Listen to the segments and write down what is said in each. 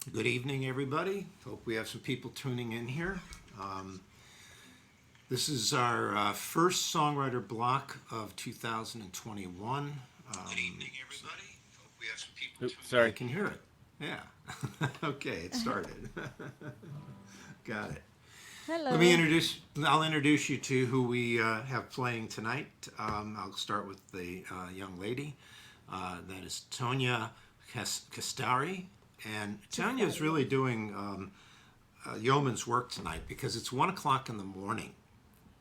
Good evening, everybody. Hope we have some people tuning in here. Um, this is our first songwriter block of 2021. Good evening, everybody. Hope we have some people Oops, tuning in. I sorry. can hear it. Yeah. Okay, it started. Got it. Let me Hello. introduce. I'll introduce you to who we have playing tonight. I'll start with the young lady. That is Tonia Cestari, and Tonia is Cestari. really doing yeoman's work tonight because it's 1 o'clock in the morning,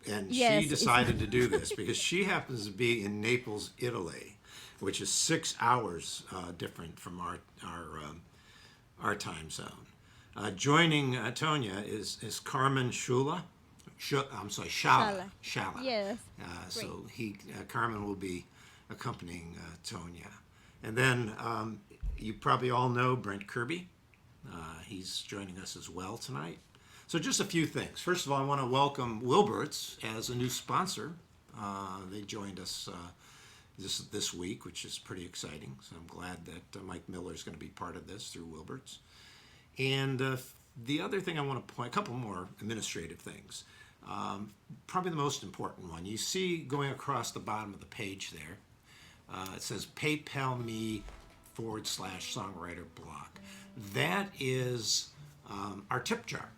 and she Yes, it's decided to do this because she happens to be in Naples, Italy, which is 6 hours different from our time zone. Joining Tonia is Carmen Shula. I'm sorry, Shala. Shala. Shala. Yes. Great. So Carmen will be accompanying Tonia, and then you probably all know Brent Kirby. He's joining us as well tonight. So just a few things. First of all, I want to welcome Wilberts as a new sponsor. They joined us this week, which is pretty exciting. So I'm glad that Mike Miller is going to be part of this through Wilberts. And the other thing I want to point, a couple more administrative things. Probably the most important one. You see going across the bottom of the page there, it says PayPal me / songwriter block. That is our tip jar.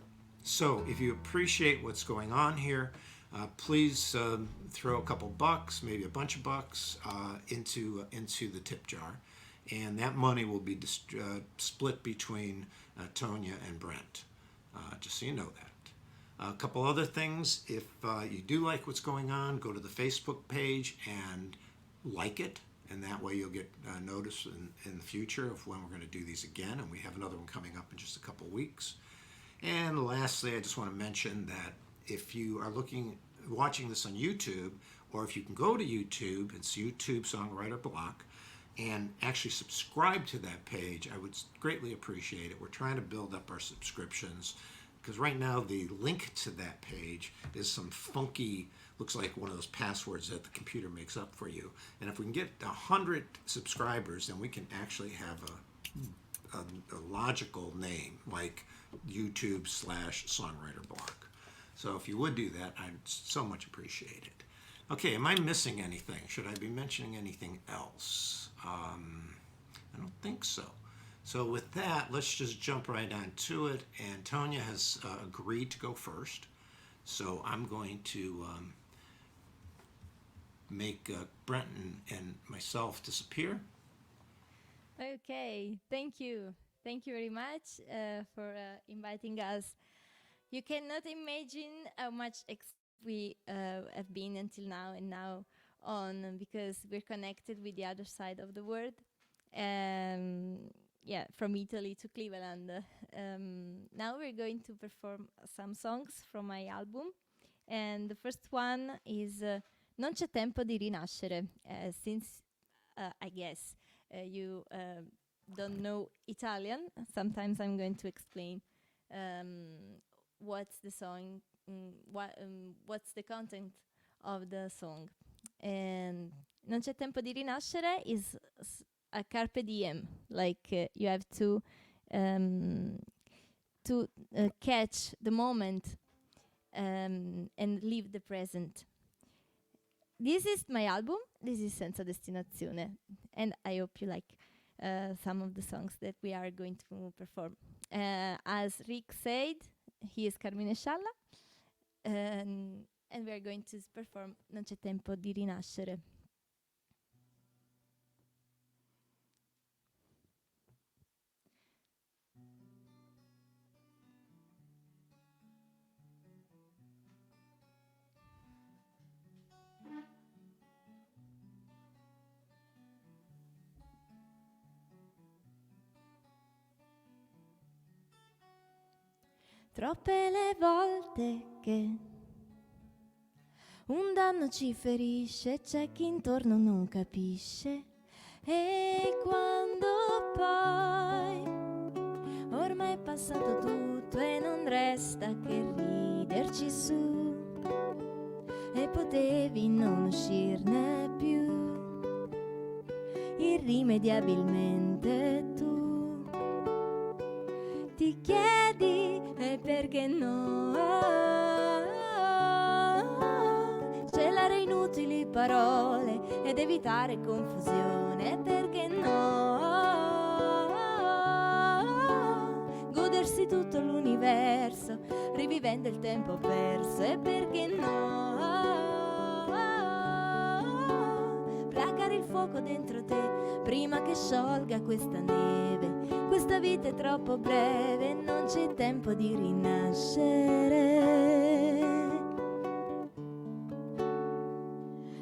So if you appreciate what's going on here, please throw a couple bucks, maybe a bunch of bucks into the tip jar, and that money will be split between Tonia and Brent. Just so you know that. A couple other things. If you do like what's going on, go to the Facebook page and like it, and that way you'll get notice in the future of when we're going to do these again. And we have another one coming up in just a couple weeks. And lastly, I just want to mention that if you are watching this on YouTube, or if you can go to YouTube, it's YouTube Songwriter Block, and actually subscribe to that page, I would greatly appreciate it. We're trying to build up our subscriptions because right now the link to that page is some funky, looks like one of those passwords that the computer makes up for you. And if we can get 100 subscribers, then we can actually have a logical name like YouTube / songwriter block. So if you would do that, I'd so much appreciate it. Okay, am I missing anything? Should I be mentioning anything else? I don't think so. So with that, let's just jump right on to it. And Tonia has agreed to go first. So I'm going to make Brenton and myself disappear. Okay. Thank you. Thank you very much for inviting us. You cannot imagine how much we have been until now and now on because we're connected with the other side of the world. Um, yeah, from Italy to Cleveland. Now we're going to perform some songs from my album. And the first one is Non c'è tempo di rinascere. Since I guess you don't know Italian, sometimes I'm going to explain what's the song, what's the content of the song. And Non c'è tempo di rinascere is a carpe diem, like you have um, to catch the moment and live the present. This is my album. This is Senza Destinazione, and I hope you like some of the songs that we are going to perform. As Rick said, he is Carmine Scialla, and we are going to perform Non c'è tempo di rinascere. Troppe le volte che un danno ci ferisce, c'è chi intorno non capisce. E quando poi ormai è passato tutto e non resta che riderci su, e potevi non uscirne più, irrimediabilmente tu. ti chiedi e perché no, celare inutili parole ed evitare confusione, perché no, godersi tutto l'universo rivivendo il tempo perso, e perché no, placare il fuoco dentro te prima che sciolga questa neve. Questa vita è troppo breve, non c'è tempo di rinascere.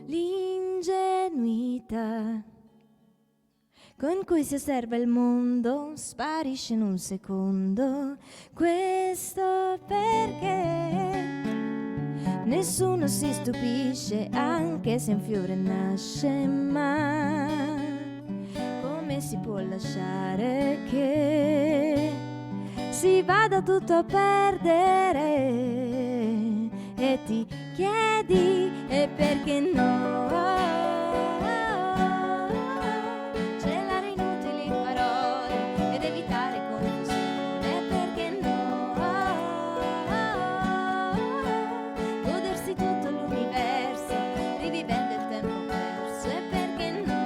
L'ingenuità con cui si osserva il mondo sparisce in un secondo. Questo perché nessuno si stupisce anche se un fiore nasce, ma come si può lasciare che si vada tutto a perdere? E ti chiedi e perché no, celare inutili parole ed evitare confusione, perché no, godersi tutto l'universo rivivendo il tempo perso, e perché no,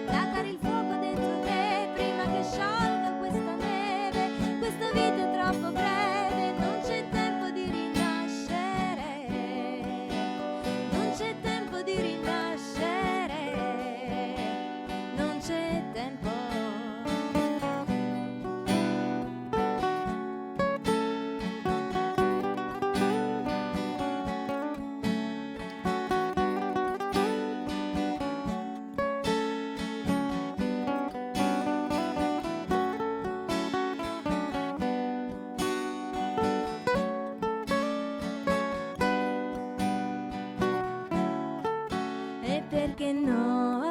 placare il fuoco dentro te prima che sciolga questa neve. Questa vita è troppo breve, non c'è tempo di rinascere, non c'è tempo di rinascere, non c'è tempo. E perché no,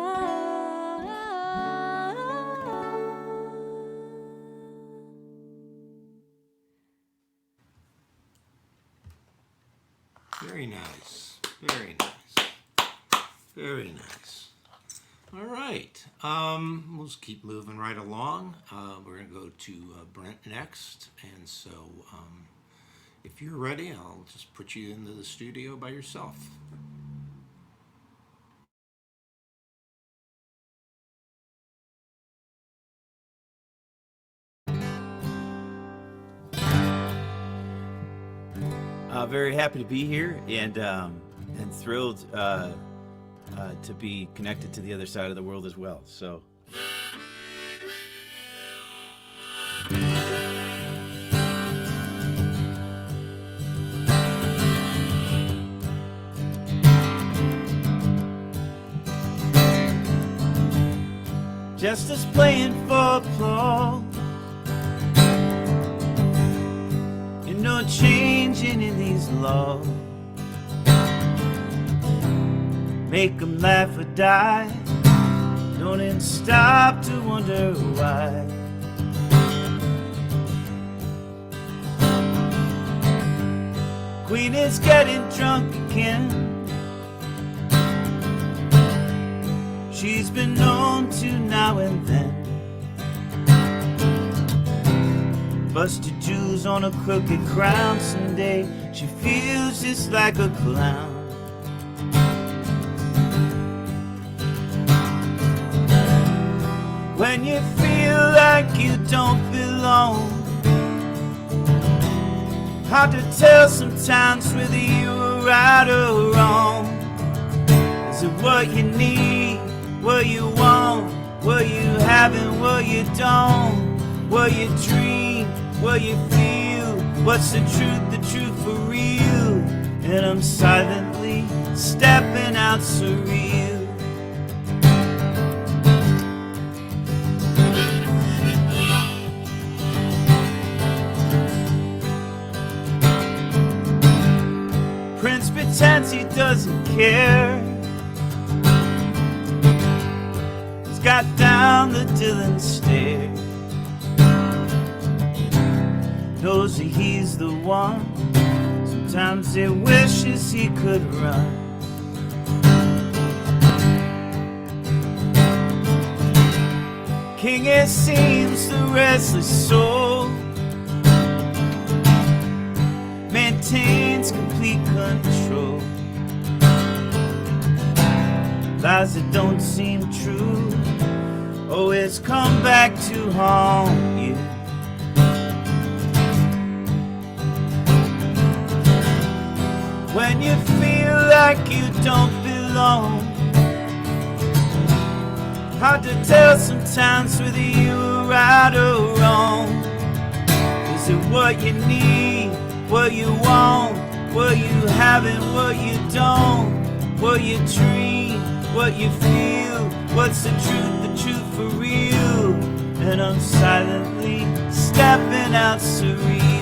Very nice. Very nice. Very nice. All right. We'll just keep moving right along. We're going to go to Brent next. And so if you're ready, I'll just put you into the studio by yourself. Very happy to be here, and thrilled to be connected to the other side of the world as well. So. Just as playing for applause, and no changing in these laws. Make them laugh or die, don't even stop to wonder why. Queen is getting drunk again. She's been known to now and then bust her jewels on a crooked crown. Someday she feels just like a clown. When you feel like you don't belong, hard to tell sometimes whether you were right or wrong. Is it what you need, what you want, what you have and what you don't, what you dream, what you feel, what's the truth for real? And I'm silently stepping out surreal. Prince pretends he doesn't care. He's got down the Dylan stairs. Knows that he's the one. Sometimes he wishes he could run. King, it seems the restless soul maintains complete control. Lies that don't seem true always come back to haunt you. When you feel like you don't belong, hard to tell sometimes whether you were right or wrong. Is it what you need, what you want, what you haven't, what you don't, what you dream, what you feel? What's the truth for real? And I'm silently stepping out surreal.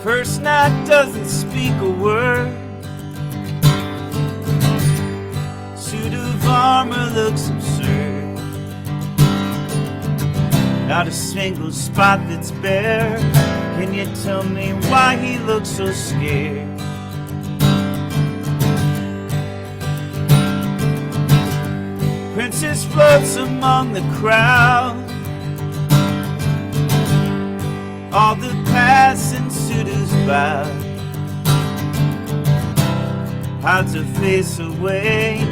First night doesn't speak a word. Suit of armor looks absurd. Not a single spot that's bare. Can you tell me why he looks so scared? Princess floats among the crowd. All the passing suitors bow. Hides her face away.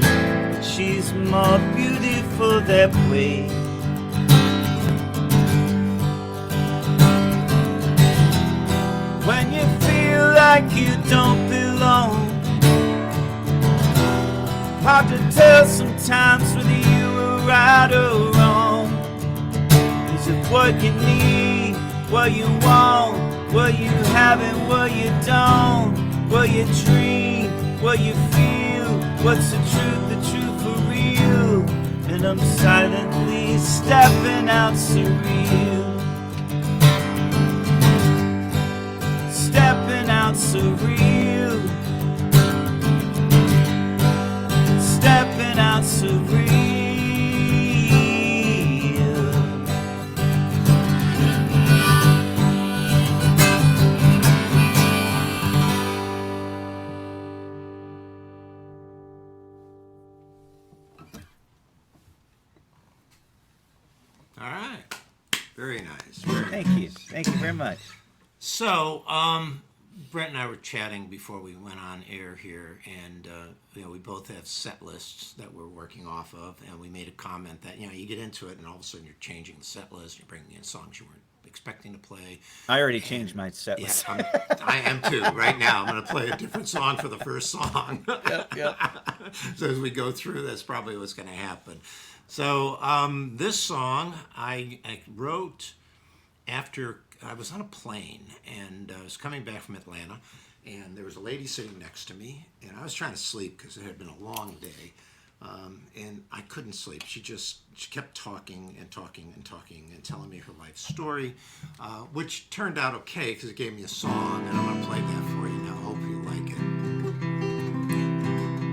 She's more beautiful that way. When you feel like you don't belong, hard to tell sometimes whether you were right or wrong. Is it what you need, what you want, what you haven't, what you don't, what you dream, what you feel? What's the truth for real? And I'm silently stepping out surreal. Stepping out surreal. Stepping out surreal. All right. Very nice. Very Thank nice. you. Thank you very much. So, Brent and I were chatting before we went on air here, and we both have set lists that we're working off of, and we made a comment that you get into it, and all of a sudden you're changing the set list, you're bringing in songs you weren't expecting to play. I already changed my set Yeah, list. I am too. Right now, I'm going to play a different song for the first song. Yep. So as we go through, that's probably what's going to happen. So this song I wrote after I was on a plane, and I was coming back from Atlanta, and there was a lady sitting next to me, and I was trying to sleep because it had been a long day, and I couldn't sleep. She kept talking and talking and talking and telling me her life story, which turned out okay because it gave me a song, and I'm going to play that for you now. Hope you like it.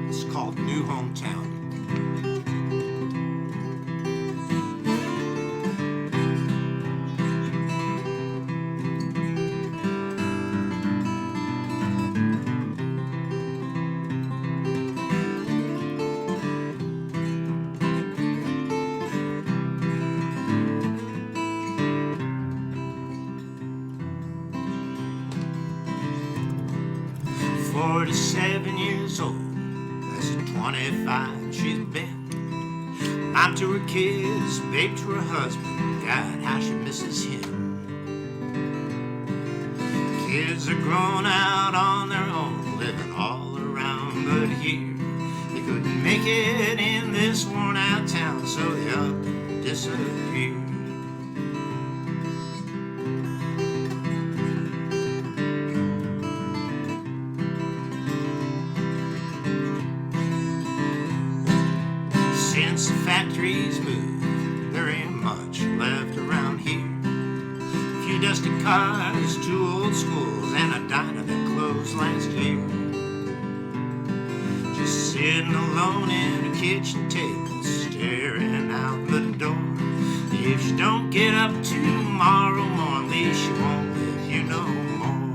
It's called New Hometown. That's 25 she's been. Mom to her kids, babe to her husband. God, how she misses him. Kids are grown out on their own, living all around, but here they couldn't make it in this worn out town, so they up disappeared. Since the factories moved, there ain't much left around here. A few dusty cars, 2 old schools, and a diner that closed last year. Just sitting alone in a kitchen table, staring out the door. If she don't get up tomorrow morning, at least she won't live you no more.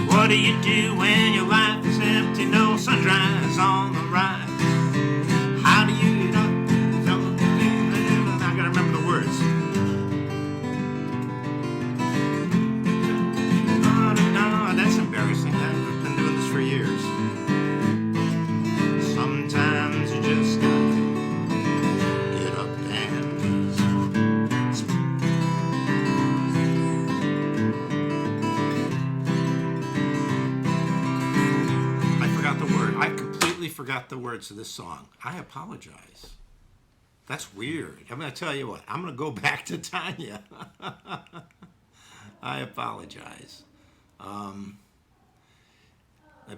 What do you do when your life is empty, no sunrise on the rise? How do you know? I gotta remember the words. No, that's embarrassing. I've been doing this for years. Sometimes you just gotta get up and I forgot the word. I completely forgot the words of this song. I apologize. That's weird. I'm going to tell you what. I'm going to go back to Tonia. I apologize. I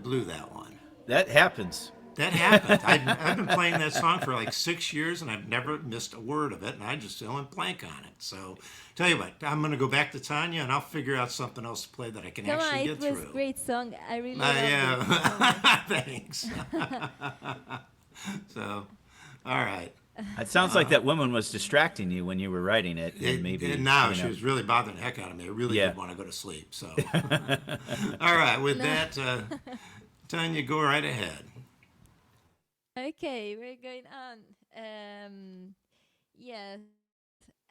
blew that one. That happens. That happened. I've been playing that song for like 6 years, and I've never missed a word of it, and I just still am blank on it. So, tell you what, I'm going to go back to Tonia, and I'll figure out something else to play that I can actually get through. It was a great song. I really loved it. Yeah. Thanks. So, all right. It sounds like that woman was distracting you when you were writing it. And maybe now she was really bothering the heck out of me. I really did want to go to sleep. So, all right. With that, Tonia, go right ahead. Okay, we're going on. Yes.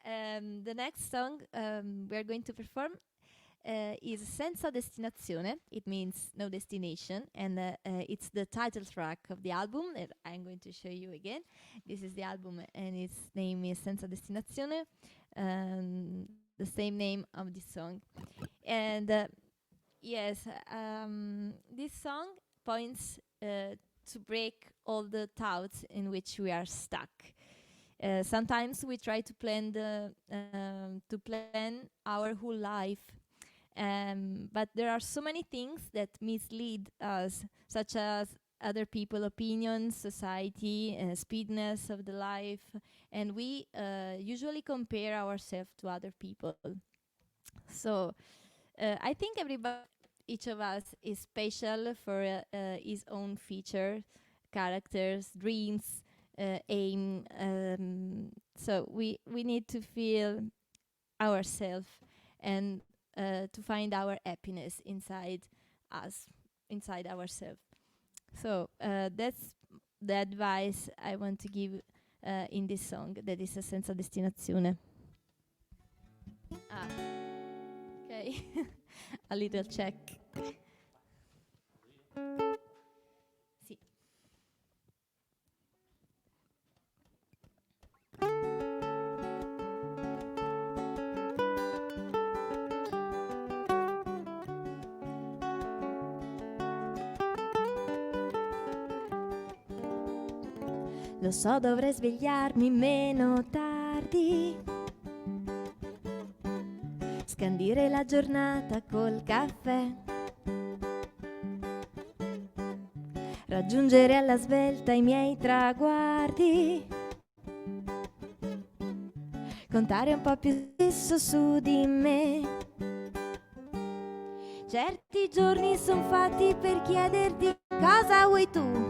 The next song we're going to perform is Senza Destinazione. It means no destination, and it's the title track of the album that I'm going to show you again. This is the album, and its name is Senza Destinazione, the same name of the song. And yes, this song points to break all the thoughts in which we are stuck. Sometimes we try to plan our whole life, but there are so many things that mislead us, such as other people's opinions, society, speediness of the life, and we usually compare ourselves to other people. So I think each of us is special for his own feature, characters, dreams, aim. So we need to feel ourselves and to find our happiness inside us, inside ourselves. So that's the advice I want to give in this song, that is a Senza Destinazione. Okay. A little check. Sì. Lo so, dovrei svegliarmi meno tardi, scandire la giornata col caffè, raggiungere alla svelta i miei traguardi, contare un po' più spesso su di me. Certi giorni son fatti per chiederti cosa vuoi tu.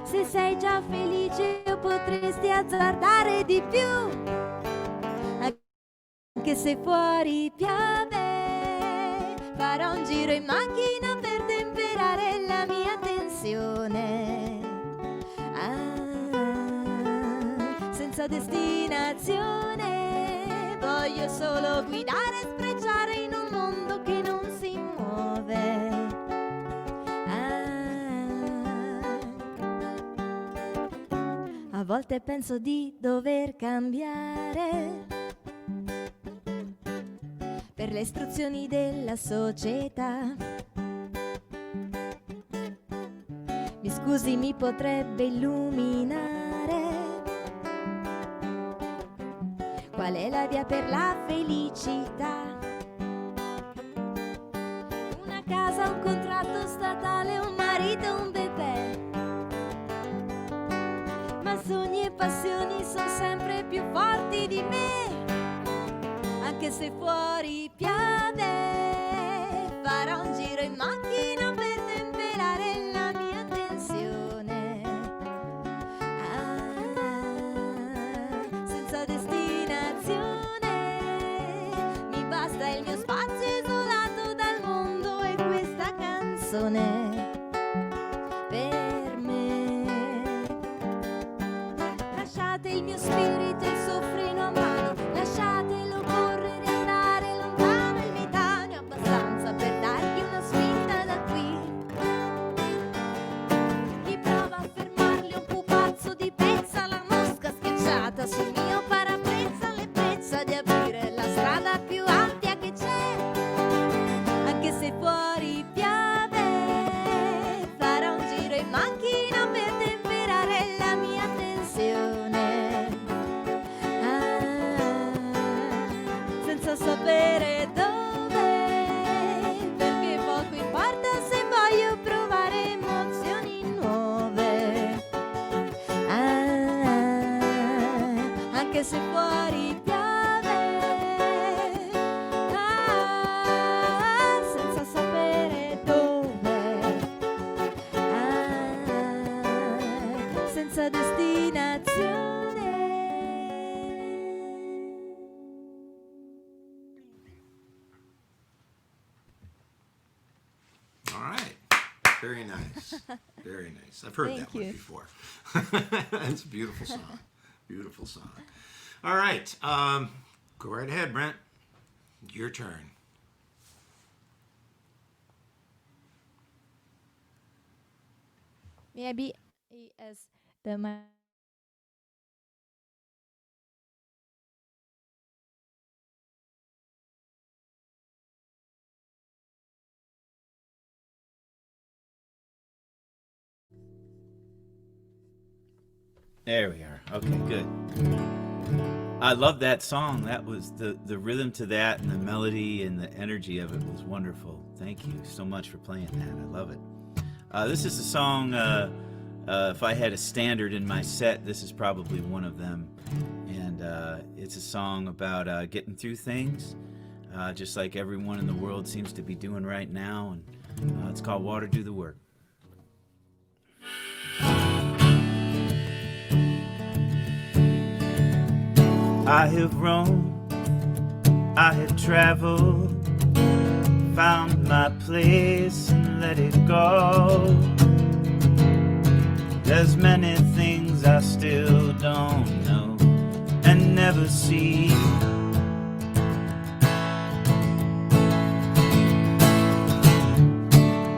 Se sei già felice o potresti azzardare di più, anche se fuori piove, farò un giro in macchina per temperare la mia tensione. Senza destinazione, voglio solo guidare e spreggiare in un mondo che non si muove. A volte penso di dover cambiare per le istruzioni della società, Mi scusi, mi potrebbe illuminare? Qual è la via per la felicità? Una casa, un contratto statale, un marito, un bebè. Ma sogni e passioni sono sempre più forti di me. Anche se fuori piove, farò un giro in macchina per temperare la mia tensione. Senza destinazione, mi basta il mio spazio isolato dal mondo e questa canzone per me. Lasciate il mio spirito e il suo freno a mano, lasciatelo correre e andare lontano il metaneo, abbastanza per dargli una spinta da qui. Chi prova a fermarli è un pupazzo di pezza, la mosca schiacciata sul mio parabrezza, l'ebbrezza di aprire la strada più ampia che c'è. Anche se fuori piove, farò un giro in macchina per temperare la mia tensione. Senza sapere dove, perché poco importa se voglio provare emozioni nuove. Anche se fuori piove, senza sapere dove, senza destinazione. All right. Very nice. Very nice. I've heard Thank that one you. before. It's a beautiful song. Beautiful song. All right. Go right ahead, Brent. Your turn. Maybe as the There we are. Okay, good. I love that song. That was the rhythm to that, and the melody and the energy of it was wonderful. Thank you so much for playing that. I love it. This is a song, if I had a standard in my set, this is probably one of them. And it's a song about getting through things, just like everyone in the world seems to be doing right now. And it's called Water Do the Work. I have roamed, I have traveled, found my place and let it go. There's many things I still don't know and never see.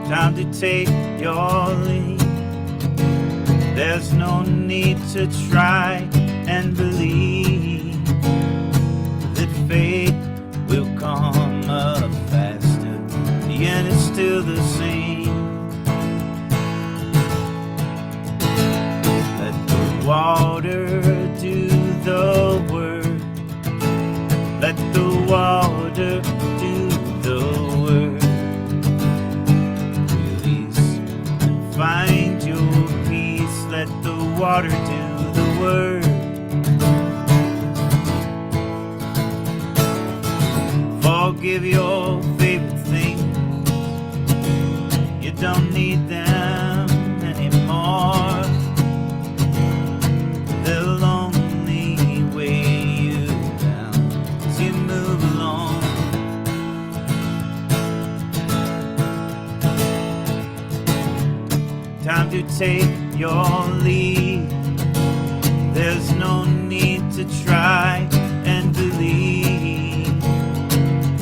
Time to take your lead. There's no need to try and believe that fate will come up faster. The end is still the same. Let the water do the work. Let the water do the work. Release and find your peace. Let the water do the work. Forgive your favorite things. You don't need them anymore. They'll only weigh you down as you move along. Time to take your lead. There's no need to try and believe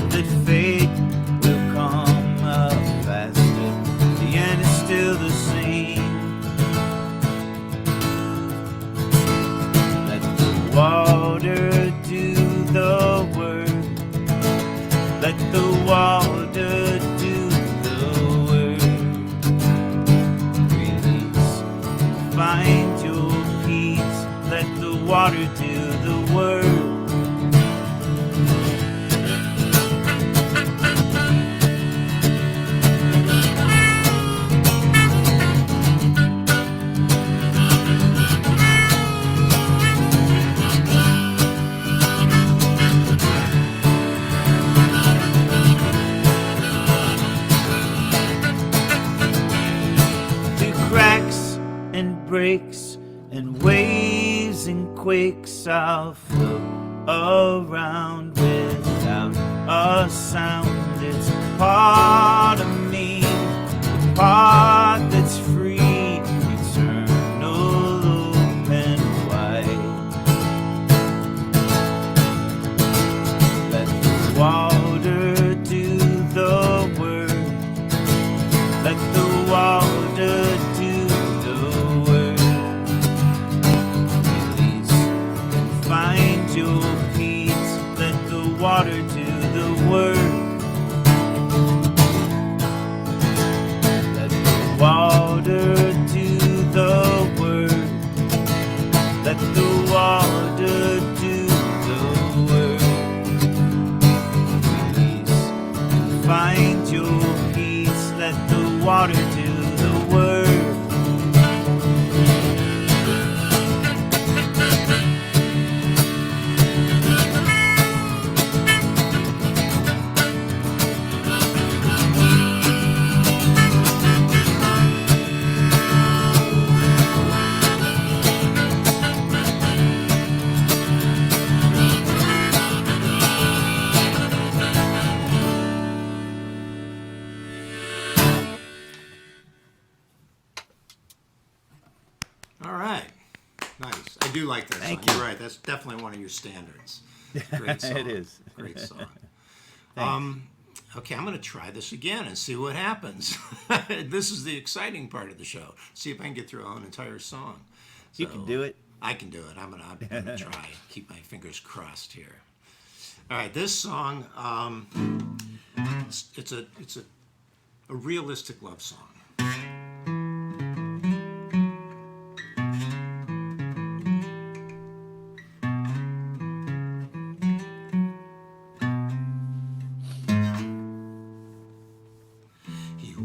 that fate will come up faster. The end is still the same. Let the water do the work. Let the water do the work. Release water do the work. Breaks and waves and quakes, I'll float around without a sound. It's part of me, the part that's free, eternal, open wide. Let the water do the work. Let the water do find your peace, let the water do the work. Let the water do the work. Let the water do the work. Please find your peace, let the water do the work. I do like that song. Thank you. You're right. That's definitely one of your standards. Great song. It is. Great song. Okay, I'm going to try this again and see what happens. This is the exciting part of the show. See if I can get through an entire song. You can do it. I can do it. I'm gonna try. Keep my fingers crossed here. All right, this song. It's a realistic love song.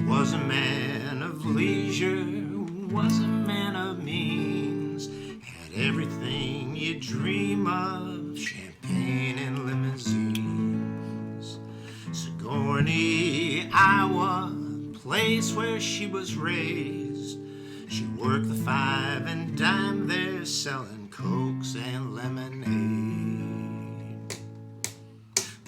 Was a man of leisure, was a man of means, had everything you dream of, champagne and limousines. Sigourney, Iowa, place where she was raised. She worked the 5 and dime there, selling cokes and lemonade.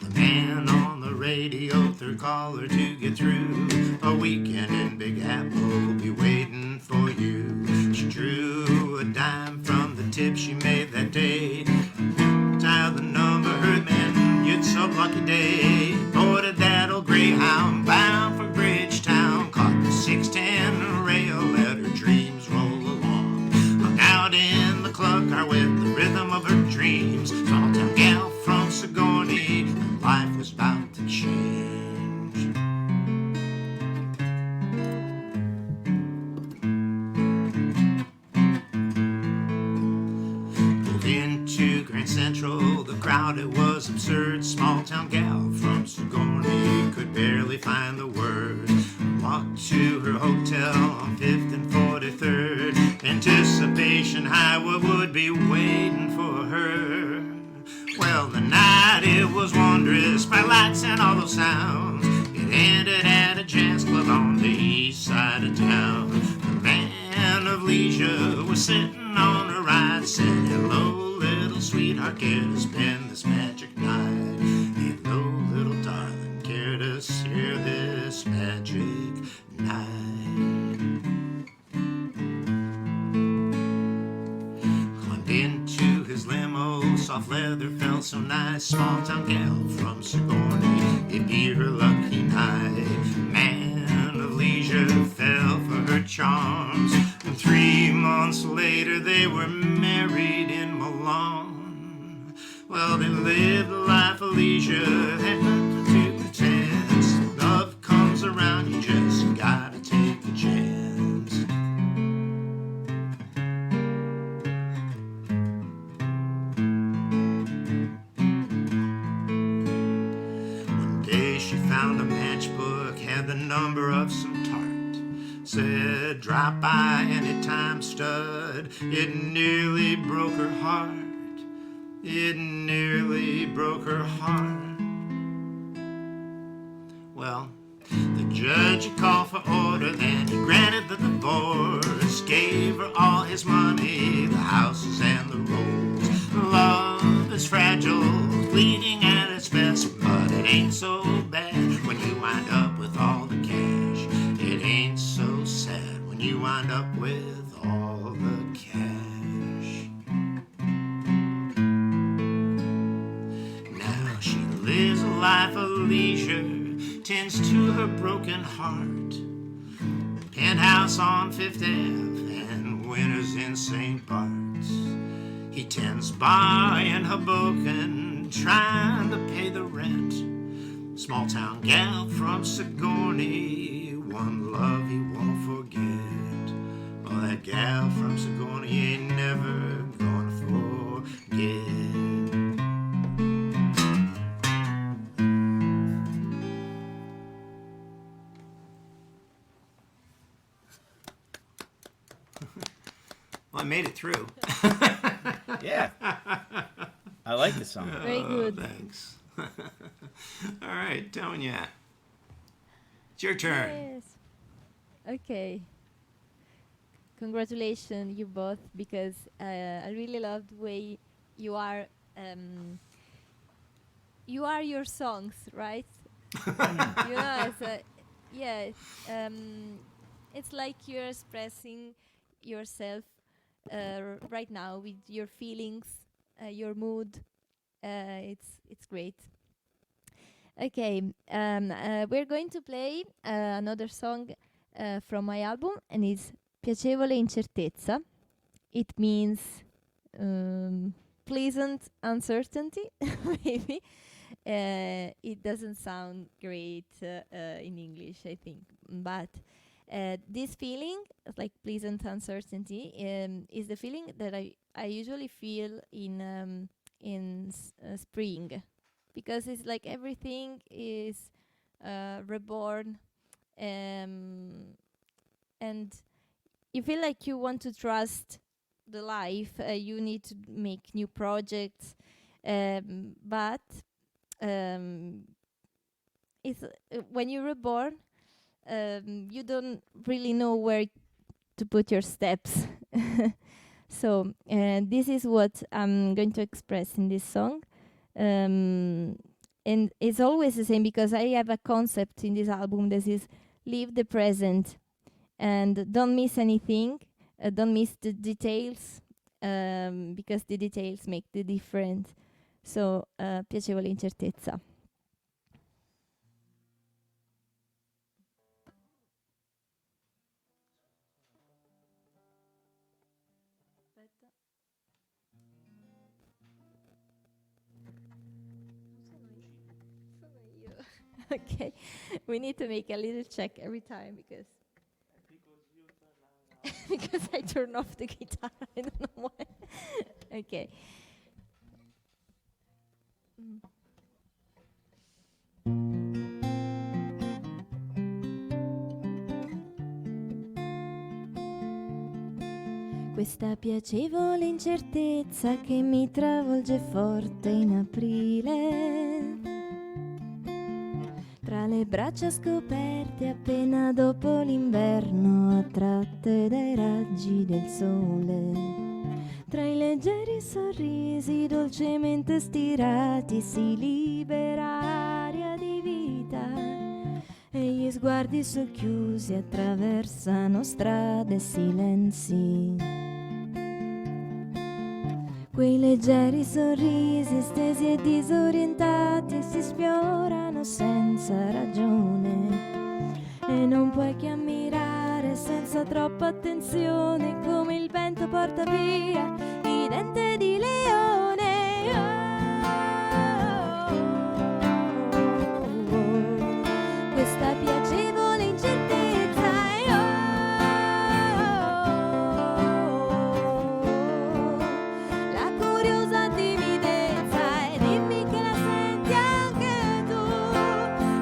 The man on the radio, third caller to get through. A weekend in Big Apple will be waiting for you. She drew a dime from the tip she made that day. Dialed the number, heard man, it's a lucky day. Boarded that old Greyhound bound for Bridgetown. Caught the 610 rail, let her dreams roll along. Hung out in the club car with the rhythm of her dreams. Small town gal from Sigourney, her life was about to change. Central, the crowd, it was absurd. Small town gal from Sigourney could barely find the words. Walked to her hotel on 5th and 43rd. Anticipation high, what would be waiting for her? Well, the night, it was wondrous, by lights and all those sounds. It ended at a jazz club on the east side of town. The man of leisure was sitting on a ride, said hello, little sweetheart, care to spend this magic night? Hello, little darling, care to share this magic night? Climbed into his limo, soft leather felt so nice. Small town gal from Sigourney, it'd be her lucky night. Man of leisure fell for her charms, and 3 months later they were married in Milan. Well, they lived a life of leisure, had nothing to pretend. Love comes around, you just gotta take a chance. number of some tart. Said, drop by anytime, stud. It nearly broke her heart. It nearly broke her heart. Well, the judge he called for order, then he granted the divorce. Gave her all his money, the houses and the rolls. Love is fragile, fleeting at its best, but it ain't so bad when you wind up with all the cash. It ain't so sad when you wind up with all the cash. Now she lives a life of leisure, tends to her broken heart. Penthouse on Fifth Ave and winters in St. Bart's. He tends bar in Hoboken, trying to pay the rent. Small town gal from Sigourney, one love he won't forget. Well, that gal from Sigourney ain't never gonna forget. Well, I made it through. Yeah. I like the song. Very good. Thanks. All right, Tonia. It's your turn. Yes. Okay. Congratulations, you both, because I really love the way you are. You are your songs, right? As a, yeah. It's like you're expressing yourself right now with your feelings, your mood. It's great. Okay, we're going to play another song from my album, and it's Piacevole incertezza. It means pleasant uncertainty, maybe. It doesn't sound great in English, I think, but this feeling, like pleasant uncertainty, is the feeling that I usually feel in spring, because it's like everything is reborn, and you feel like you want to trust the life. You need to make new projects, but it's when you're reborn, you don't really know where to put your steps. So this is what I'm going to express in this song. And it's always the same, because I have a concept in this album that is live the present and don't miss anything, don't miss the details, because the details make the difference. So piacevole incertezza. Okay, we need to make a little check every time, because because I turn off the guitar. I don't know why. Okay. Questa piacevole incertezza che mi travolge forte in aprile, tra le braccia scoperte appena dopo l'inverno, attratte dai raggi del sole, tra i leggeri sorrisi dolcemente stirati si libera aria di vita, e gli sguardi socchiusi attraversano strade e silenzi. Quei leggeri sorrisi stesi e disorientati si sfiorano senza ragione, e non puoi che ammirare senza troppa attenzione come il vento porta via i denti di leone. Questa piacevole incertezza la curiosa timidezza, e dimmi che la senti anche tu,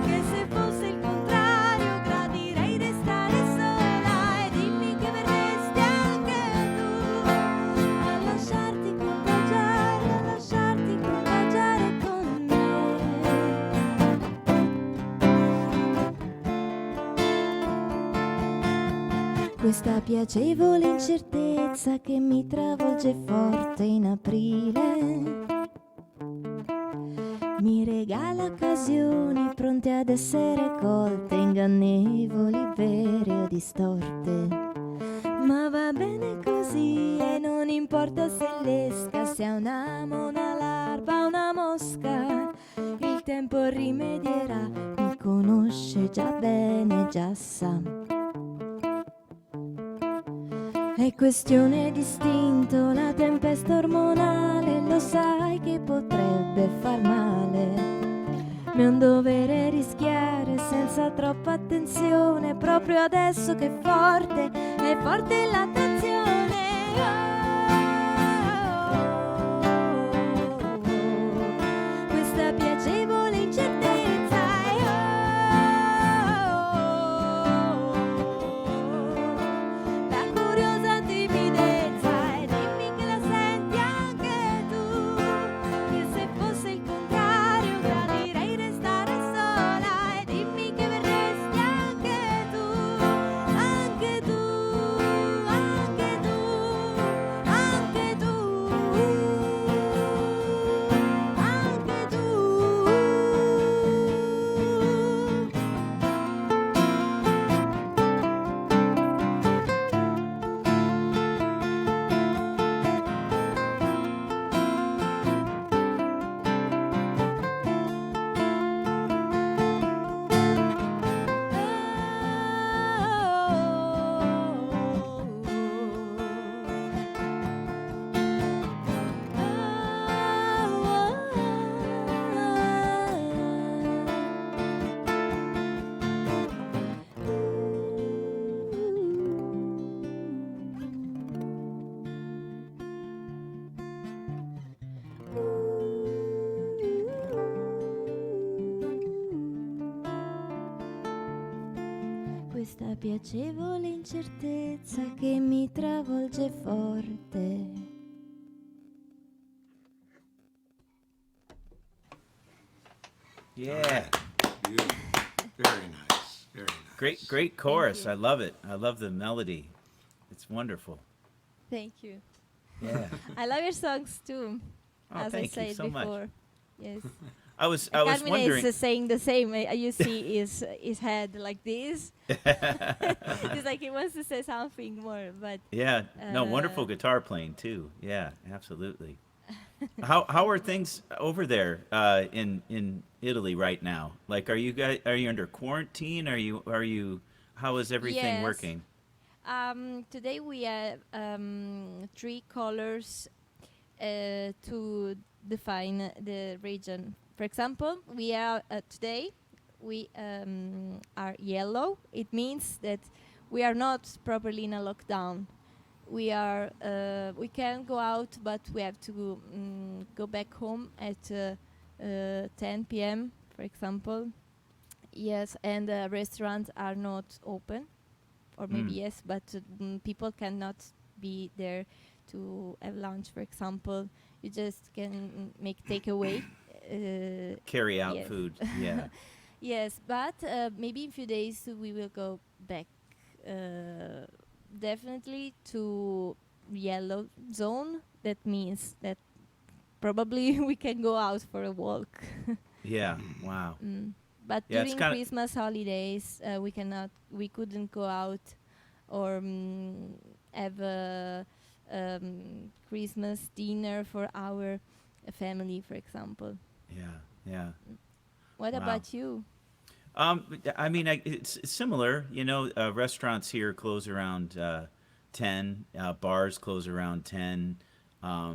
che se fosse il contrario Questa piacevole incertezza che mi travolge forte in aprile mi regala occasioni pronte ad essere colte, ingannevoli, vere o distorte. Ma va bene così e non importa se l'esca sia un amo, una larva, una mosca. Il tempo rimedierà, mi conosce già bene, già sa. È questione d'istinto, la tempesta ormonale, lo sai che potrebbe far male. Ma è un dovere rischiare senza troppa attenzione, proprio adesso che è forte l'attrazione. Questa piacevole incertezza. La curiosa timidezza, e dimmi che la senti anche tu, che se fosse il contrario gradirei restare sola, e dimmi che verresti anche tu, anche tu, anche tu, anche tu, anche tu. Questa piacevole incertezza che mi travolge forte. Yeah. Beautiful. Very nice. Very nice. Great chorus. you. I love it. I love the melody. It's wonderful. Thank you. Yeah. I love your songs too, Oh, as I thank you said so much. before. Yes. I was Carmine wondering. is saying the same. You see his head like this. It's like he wants to say something more, but Yeah. No, wonderful Uh, guitar playing too. Yeah, absolutely. How are things over there in Italy right now? Like, are you under quarantine? Are you how is everything yes. working? Today we have three colors to define the region. For example, we are today we are yellow. It means that we are not properly in a lockdown. We can go out, but we have to go back home at 10 p.m. for example. Yes, and restaurants are not open, or maybe Mm. yes, but people cannot be there to have lunch, for example. You just can make takeaway. Carry out Yes. food. Yeah. Yes, but maybe in few days we will go back definitely to yellow zone. That means that probably we can go out for a walk. Yeah. Wow. But Yeah, it's during kinda- Christmas holidays, we couldn't go out or have a Christmas dinner for our family, for example. Yeah. Yeah. What Wow. about you? I mean, it's similar. You know, restaurants here close around 10. Bars close around 10. A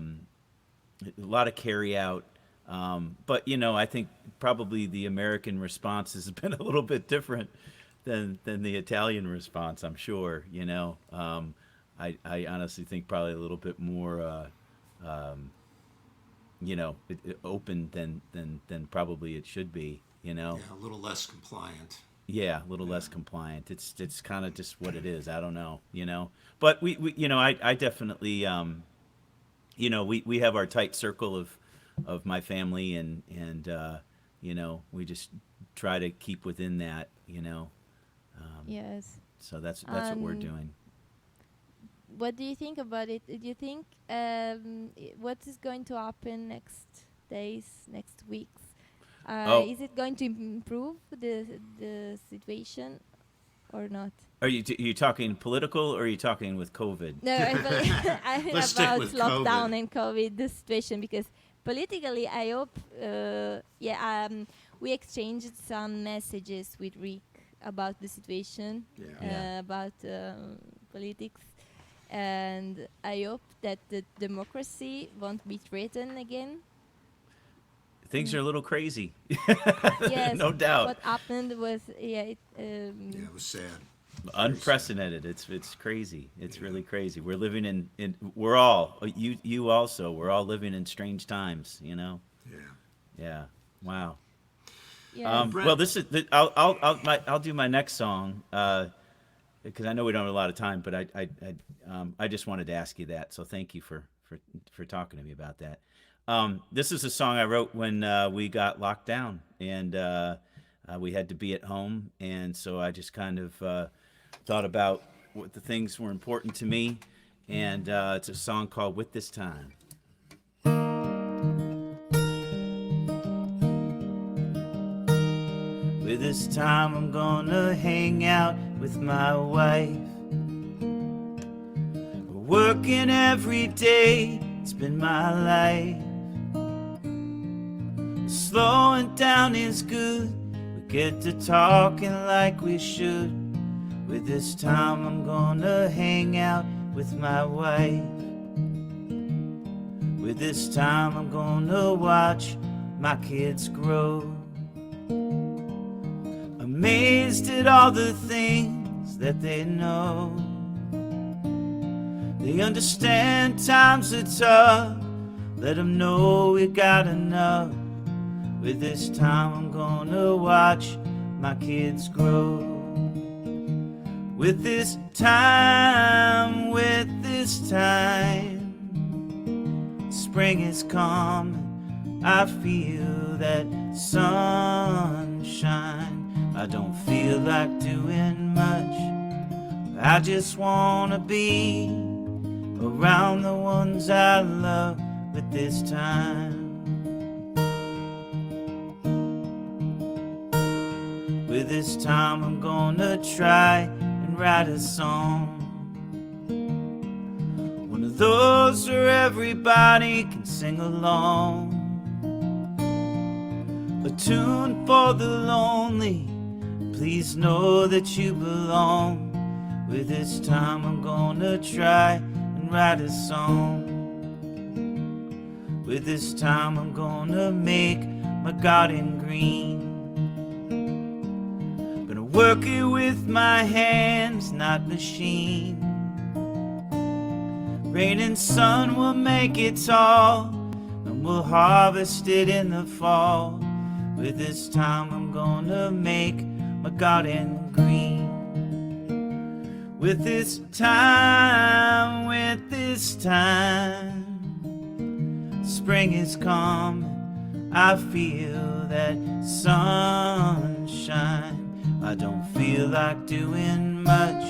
lot of carry out. But you know, I think probably the American response has been a little bit different than the Italian response. I'm sure. You know, I honestly think probably a little bit more. You know, open than probably it should be. You know. Yeah, a little less compliant. Yeah, a little less compliant. It's kind of just what it is. I don't know, you know. But we you know, I definitely you know, we have our tight circle of my family and you know, we just try to keep within that, you know. Yes. So that's what we're Um, doing. what do you think about it? Do you think what is going to happen next days, next weeks? Oh. Is it going to improve the situation or not? Are you talking political, or are you talking with COVID? No, I mean Let's stick about with lockdown COVID. and COVID, the situation, because politically, I hope, we exchanged some messages with Rick about the situation, Yeah. about politics, and I hope that the democracy won't be threatened again. Things are a little crazy. Yes, No doubt. what happened was, Yeah, it was sad. Unprecedented. It's crazy. It's really crazy. We're living in we're all, you also, we're all living in strange times, you know? Yeah. Yeah. Wow. yeah. Well, this is I'll do my next song because I know we don't have a lot of time, but I just wanted to ask you that. So thank you for talking to me about that. This is a song I wrote when we got locked down, and we had to be at home, and so I just kind of thought about what the things were important to me, and it's a song called "With This Time." With this time I'm gonna hang out with my wife. We're working every day, it's been my life. Slowing down is good, we get to talking like we should. With this time I'm gonna hang out with my wife. With this time I'm gonna watch my kids grow. Amazed at all the things that they know. They understand times are tough, let them know we got enough. With this time I'm gonna watch my kids grow. With this time, spring is coming, I feel that sunshine. I don't feel like doing much, I just wanna be around the ones I love. With this time, with this time I'm gonna try and write a song, one of those where everybody can sing along, a tune for the lonely, please know that you belong. With this time I'm gonna try and write a song. With this time I'm gonna make my garden green. Gonna work it with my hands, not machine. Rain and sun will make it tall, and we'll harvest it in the fall. With this time I'm gonna make my garden green. With this time, spring is coming, I feel that sunshine. I don't feel like doing much,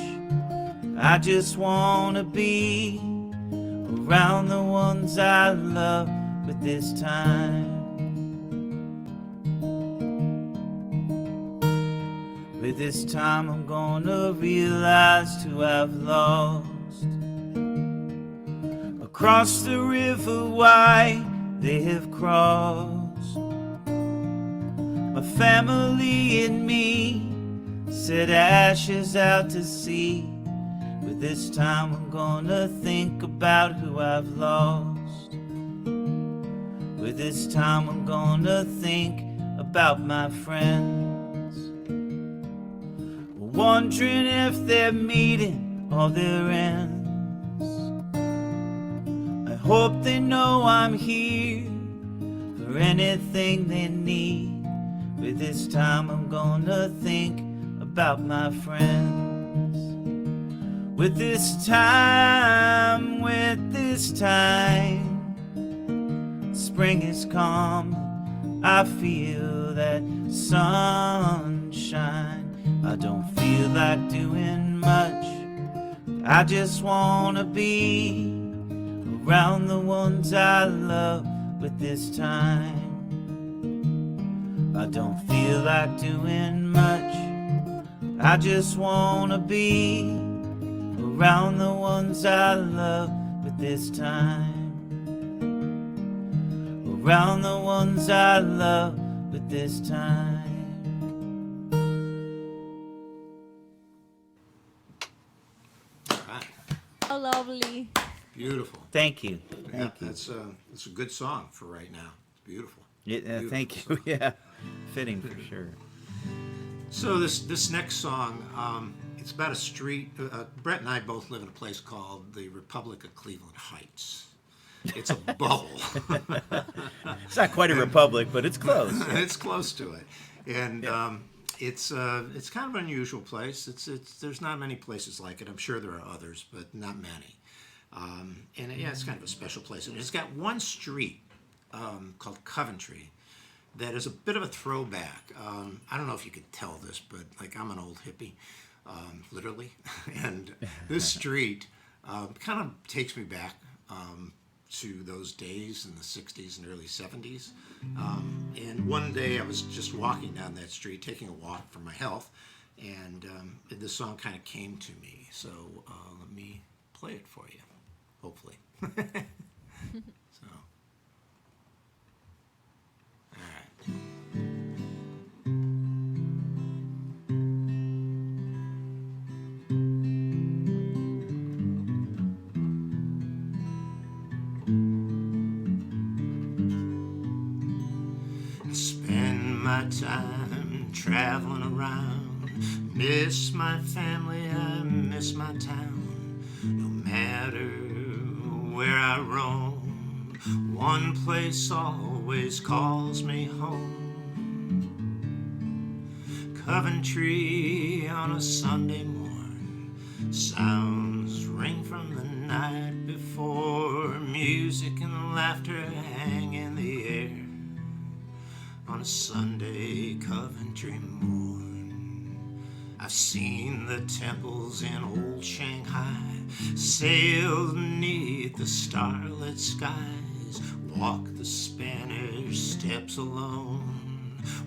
I just wanna be around the ones I love. With this time, with this time I'm gonna realize who I've lost. Across the river wide they have crossed. My family and me set ashes out to sea. With this time I'm gonna think about who I've lost. With this time I'm gonna think about my friends, wondering if they're meeting all their ends. I hope they know I'm here for anything they need. With this time I'm gonna think about my friends. With this time, spring is coming, I feel that sunshine. I don't feel like doing much, I just wanna be around the ones I love, but this time I don't feel like doing much. I just wanna be around the ones I love, but this time around the ones I love, but this time. All right. How lovely. Beautiful. Thank you. Yeah, Thank you. that's a good song for right now. It's beautiful. Yeah, thank Beautiful you. song. Yeah, fitting for sure. So this next song, it's about a street. Brett and I both live in a place called the Republic of Cleveland Heights. It's a bubble. It's not quite a republic, but it's close. It's close to it, and it's kind of an unusual place. There's not many places like it. I'm sure there are others, but not many. And yeah, it's kind of a special place. And it's got one street called Coventry that is a bit of a throwback. I don't know if you could tell this, but like I'm an old hippie, literally, and this street kind of takes me back to those days in the 60s and early 70s. And one day I was just walking down that street, taking a walk for my health, and this song kind of came to me. So let me play it for you, hopefully. So, all right. I spend my time traveling around, miss my family, I miss my town. No matter where I roam, one place always calls me home. Coventry on a Sunday morn, sounds ring from the night before, music and laughter hang in the air. On a Sunday Coventry morn, I've seen the temples in old Shanghai, sailed beneath the starlit skies, walked the Spanish steps alone.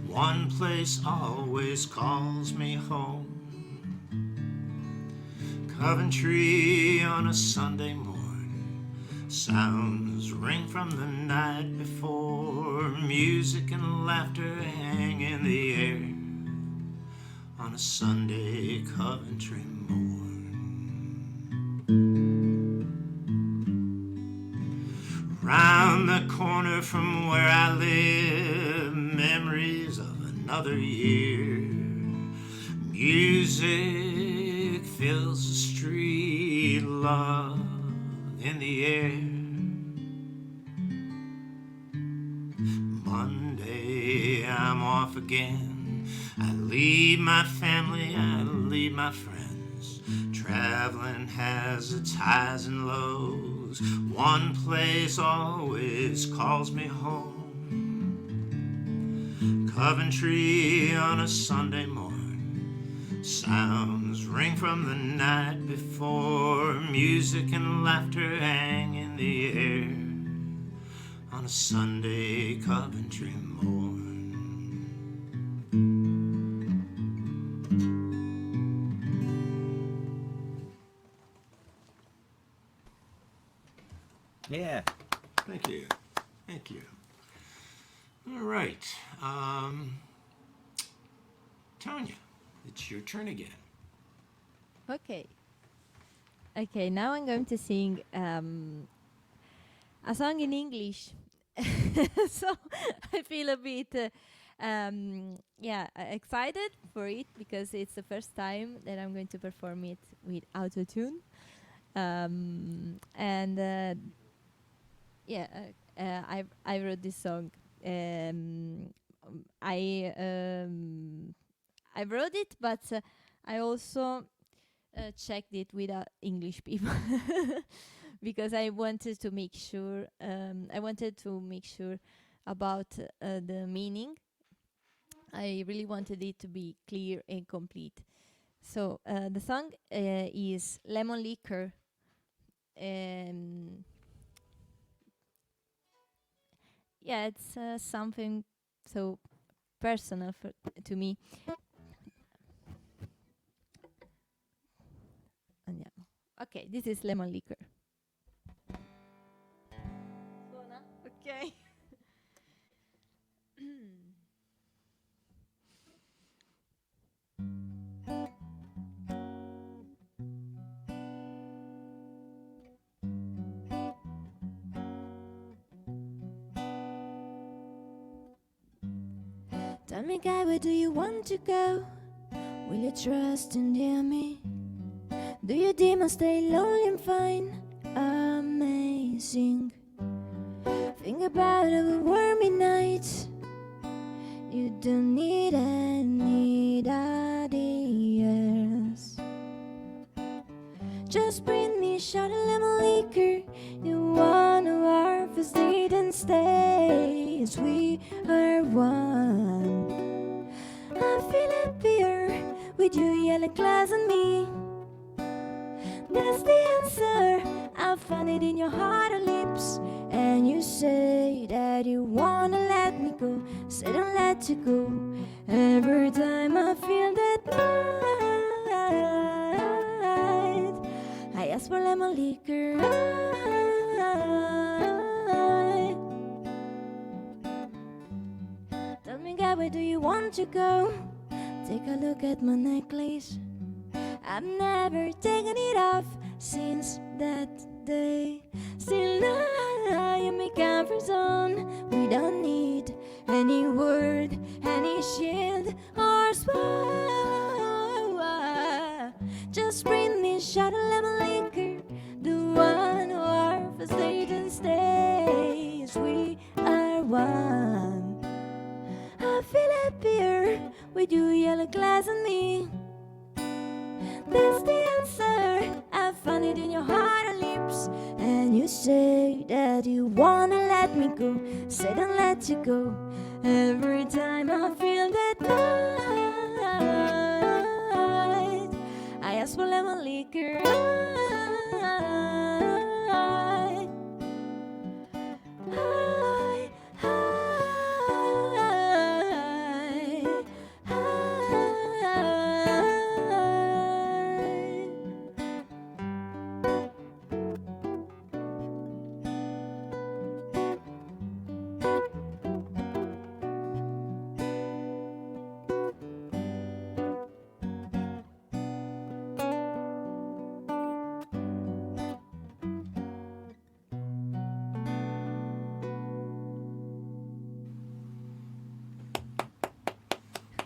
One place always calls me home. Coventry on a Sunday morn, sounds ring from the night before, music and laughter hang in the air. On a Sunday Coventry morn, round the corner from where I live, memories of another year. Music fills the street, love in the air. Monday I'm off again, I leave my family, I leave my friends. Traveling has its highs and lows, one place always calls me home. Coventry on a Sunday morn, sounds ring from the night before, music and laughter hang in the air. On a Sunday Coventry morn. Yeah. Thank you. Thank you. All right. Tonia, it's your turn again. Okay. Okay, now I'm going to sing a song in English. So I feel a bit excited for it because it's the first time that I'm going to perform it with autotune. I wrote this song. I wrote it, but I also checked it with English people because I wanted to make sure. I wanted to make sure about the meaning. I really wanted it to be clear and complete. So the song is Lemon Liquor. Um, yeah, it's something so personal to me. And yeah, okay, this is Lemon Liquor. Suona? Ok. Tell me, guy, where do you want to go? Will you trust in dear me? Do your demons stay lonely and fine? Amazing. Think about our wormy nights. You don't need anybody else. Just bring me a shot of lemon liquor. You one of our first date and stays. We are one. I feel happier with you, yellow glass and me. That's the answer. I found it in your heart and lips. And you say that you wanna let me go. Say don't let you go. Every time I feel that night, I ask for lemon liquor. Tell me, God, where do you want to go? Take a look at my necklace. I've never taken it off since that day. Still now in my comfort zone. We don't need any word, any shield or spell. Just bring me a shot of lemon liquor. The one who our first date and stays. We are one. I feel happier with you, yellow glass and me. That's the answer. I found it in your heart and lips. And you say that you wanna let me go. Say don't let you go. Every time I feel that night, I ask for lemon liquor.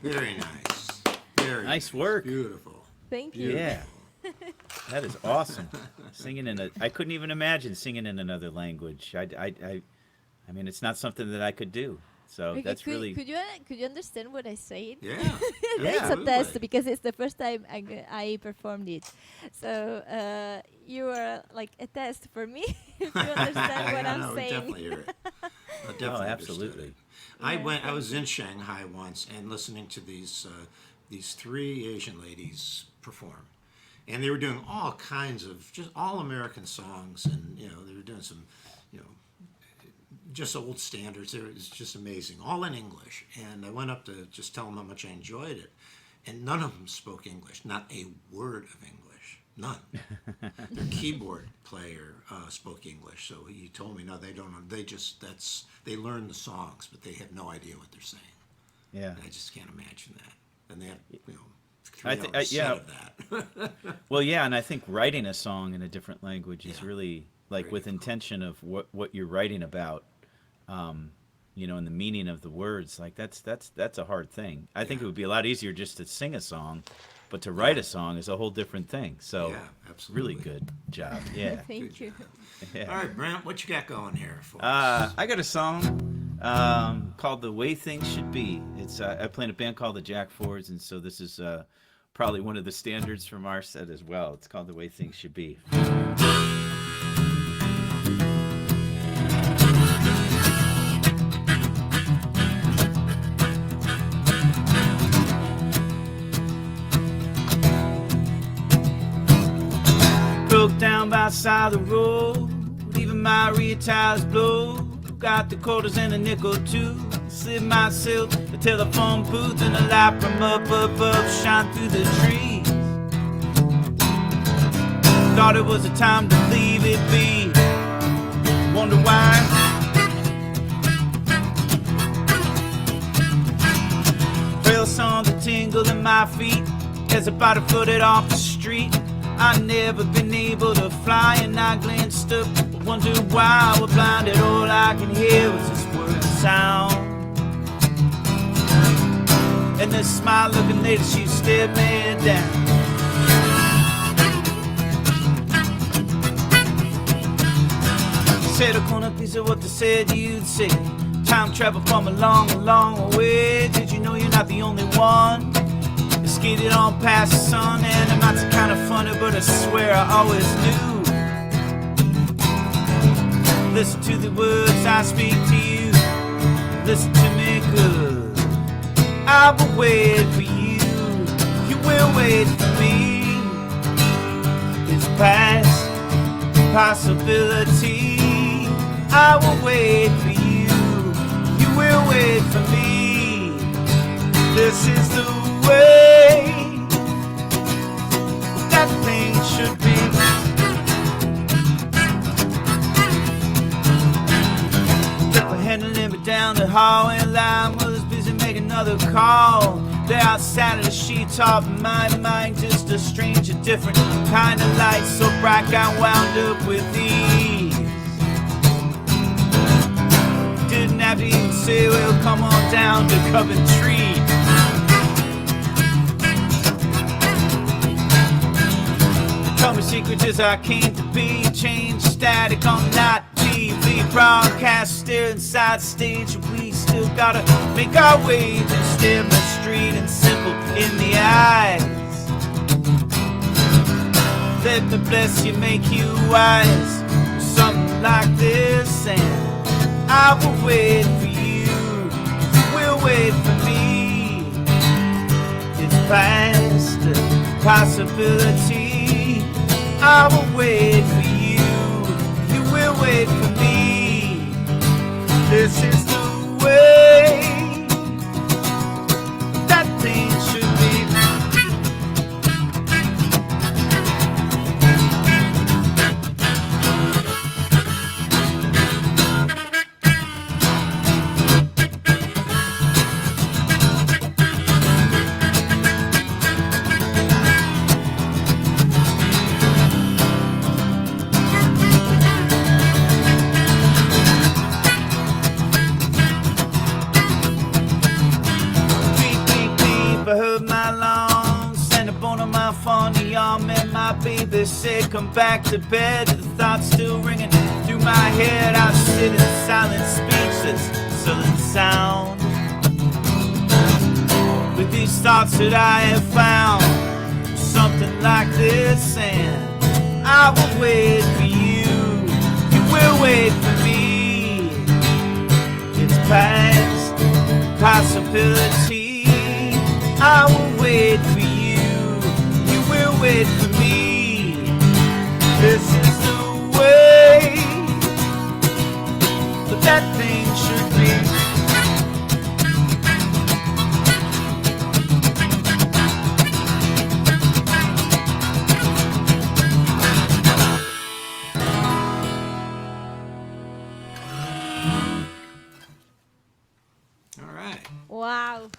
Very nice. Very Nice work. Beautiful. Thank you. Yeah. That is awesome. Singing I couldn't even imagine singing in another language. I mean, it's not something that I could do. So Okay, that's really. Could you understand what I said? Yeah. It's a absolutely. test because it's the first time I performed it. So you are like a test for me if you understand what I'm No, saying. definitely hear it. I definitely understood absolutely. it. I was in Shanghai once and listening to these three Asian ladies perform, and they were doing all kinds of just all American songs, and they were doing some just old standards. It was just amazing, all in English. And I went up to just tell them how much I enjoyed it, and none of them spoke English, not a word of English. None. Their keyboard player spoke English, so he told me, no, they don't. They they learn the songs, but they have no idea what they're saying. Yeah. And I just can't imagine that. And they have 3 I hours yeah. set of that. Well, yeah, and I think writing a song in a different language is Yeah. really like Very with difficult. intention of what you're writing about, and the meaning of the words. Like that's a hard thing. I think it would be a lot easier just to sing a song, but to write a song is a whole different thing. So Yeah, absolutely. really good job. Yeah. Thank you. Yeah. All right, Brent, what you got going here for us? I got a song called "The Way Things Should Be." It's I play in a band called the Jack Fords, and so this is probably one of the standards from our set as well. It's called "The Way Things Should Be." my side of the road. Even my rear tires blow. Got the quarters and a nickel too. Slid myself the telephone booth and the light from up above shine through the trees. Thought it was a time to leave it be. Wonder why. Felt on the tingle in my feet as I about footed off the street. I never been able to fly and I glanced up, wondered why I was blinded. All I can hear was this word sound. And this smile looking lady, she stared me down. She said a corner piece of what they said you'd say. Time travel from a long, long way. Did you know you're not the only one? Skated on past the sun and it might kind of funny, but I swear I always knew. Listen to the words I speak to you. Listen to me good. I will wait for you. You will wait for me. It's past possibility. I will wait for you. You will wait for me. This is the way that things should be. Took my hand and led me down the hallway line. Was busy making another call. There outside of the sheets off my mind, just a strange and different kind of light, so bright I wound up with these. Didn't have to even say, well, come on down to Coventry. Tell me secrets as I came to be. Change static on night TV. Broadcast still inside stage. We still gotta make our way to stare the street and simple in the eyes. Let me bless you, make you wise. Something like this, and I will wait for you. You will wait for me. It's past possibility. I will wait for you. You will wait for me. This is the way that things should be. Baby said come back to bed. The thoughts still ringing through my head. I sit in silent, speechless, sullen sound. With these thoughts that I have found, something like this, and I will wait for you. You will wait for me. It's past possibility. I will wait for you. You will wait for me. This is the way that things should be. All right. Wow.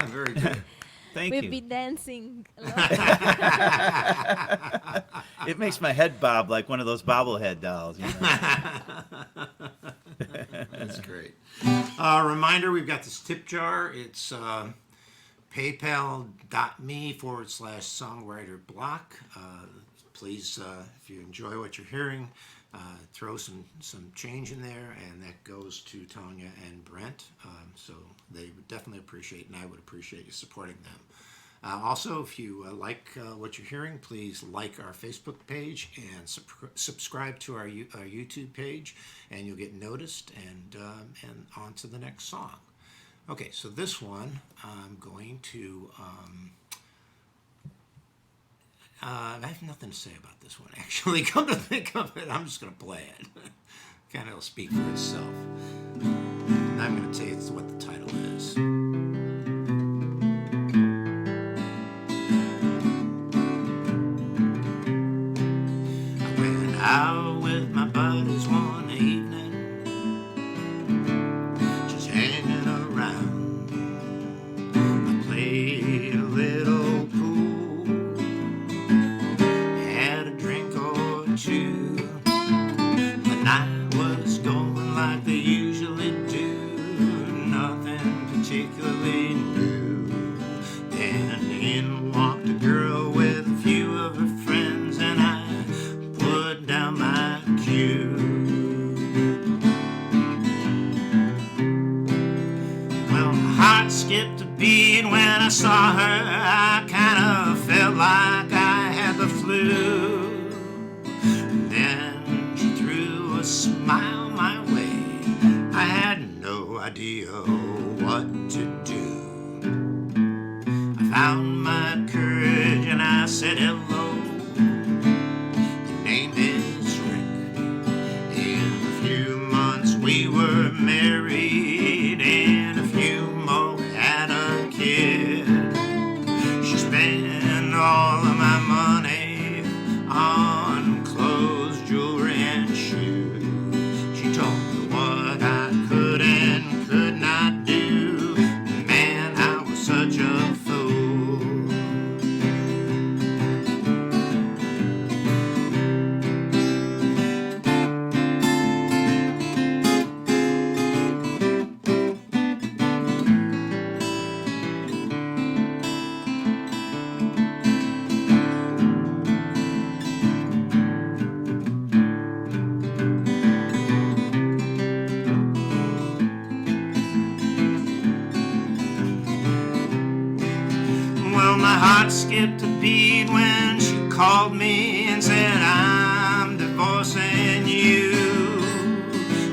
Very good. Thank We've you. been dancing a lot. It makes my head bob like one of those bobblehead dolls. You know? That's great. Reminder, we've got this tip jar. It's paypal.me/songwriter block. Please, if you enjoy what you're hearing, throw some change in there, and that goes to Tonia and Brent. So they would definitely appreciate, and I would appreciate you supporting them. Also, if you like what you're hearing, please like our Facebook page and subscribe to our YouTube page, and you'll get noticed, and on to the next song. Okay, so this one I'm going to I have nothing to say about this one, actually. Come to think of it, I'm just going to play it. Kind of will speak for itself. I'm going to tell you what the title is. I went out with my buddies one evening, just hanging around. I played a little pool, had a drink or two. The night was going like they usually do, nothing particularly new. Then in walked a girl with a few of her friends, and I put down my cue. Well, my heart skipped a beat when I saw her. I kind of felt like I had the flu. Then she threw a smile my way. I had no idea what to do. I found my courage and I said hello. Your name is Rick. In a few months we were married. In a few more had a kid. She spent all of my money on clothes, jewelry, and shoes. She told me what I could and could not do. Man, I was such a fool. Well, my heart skipped a beat when she called me and said, I'm divorcing you.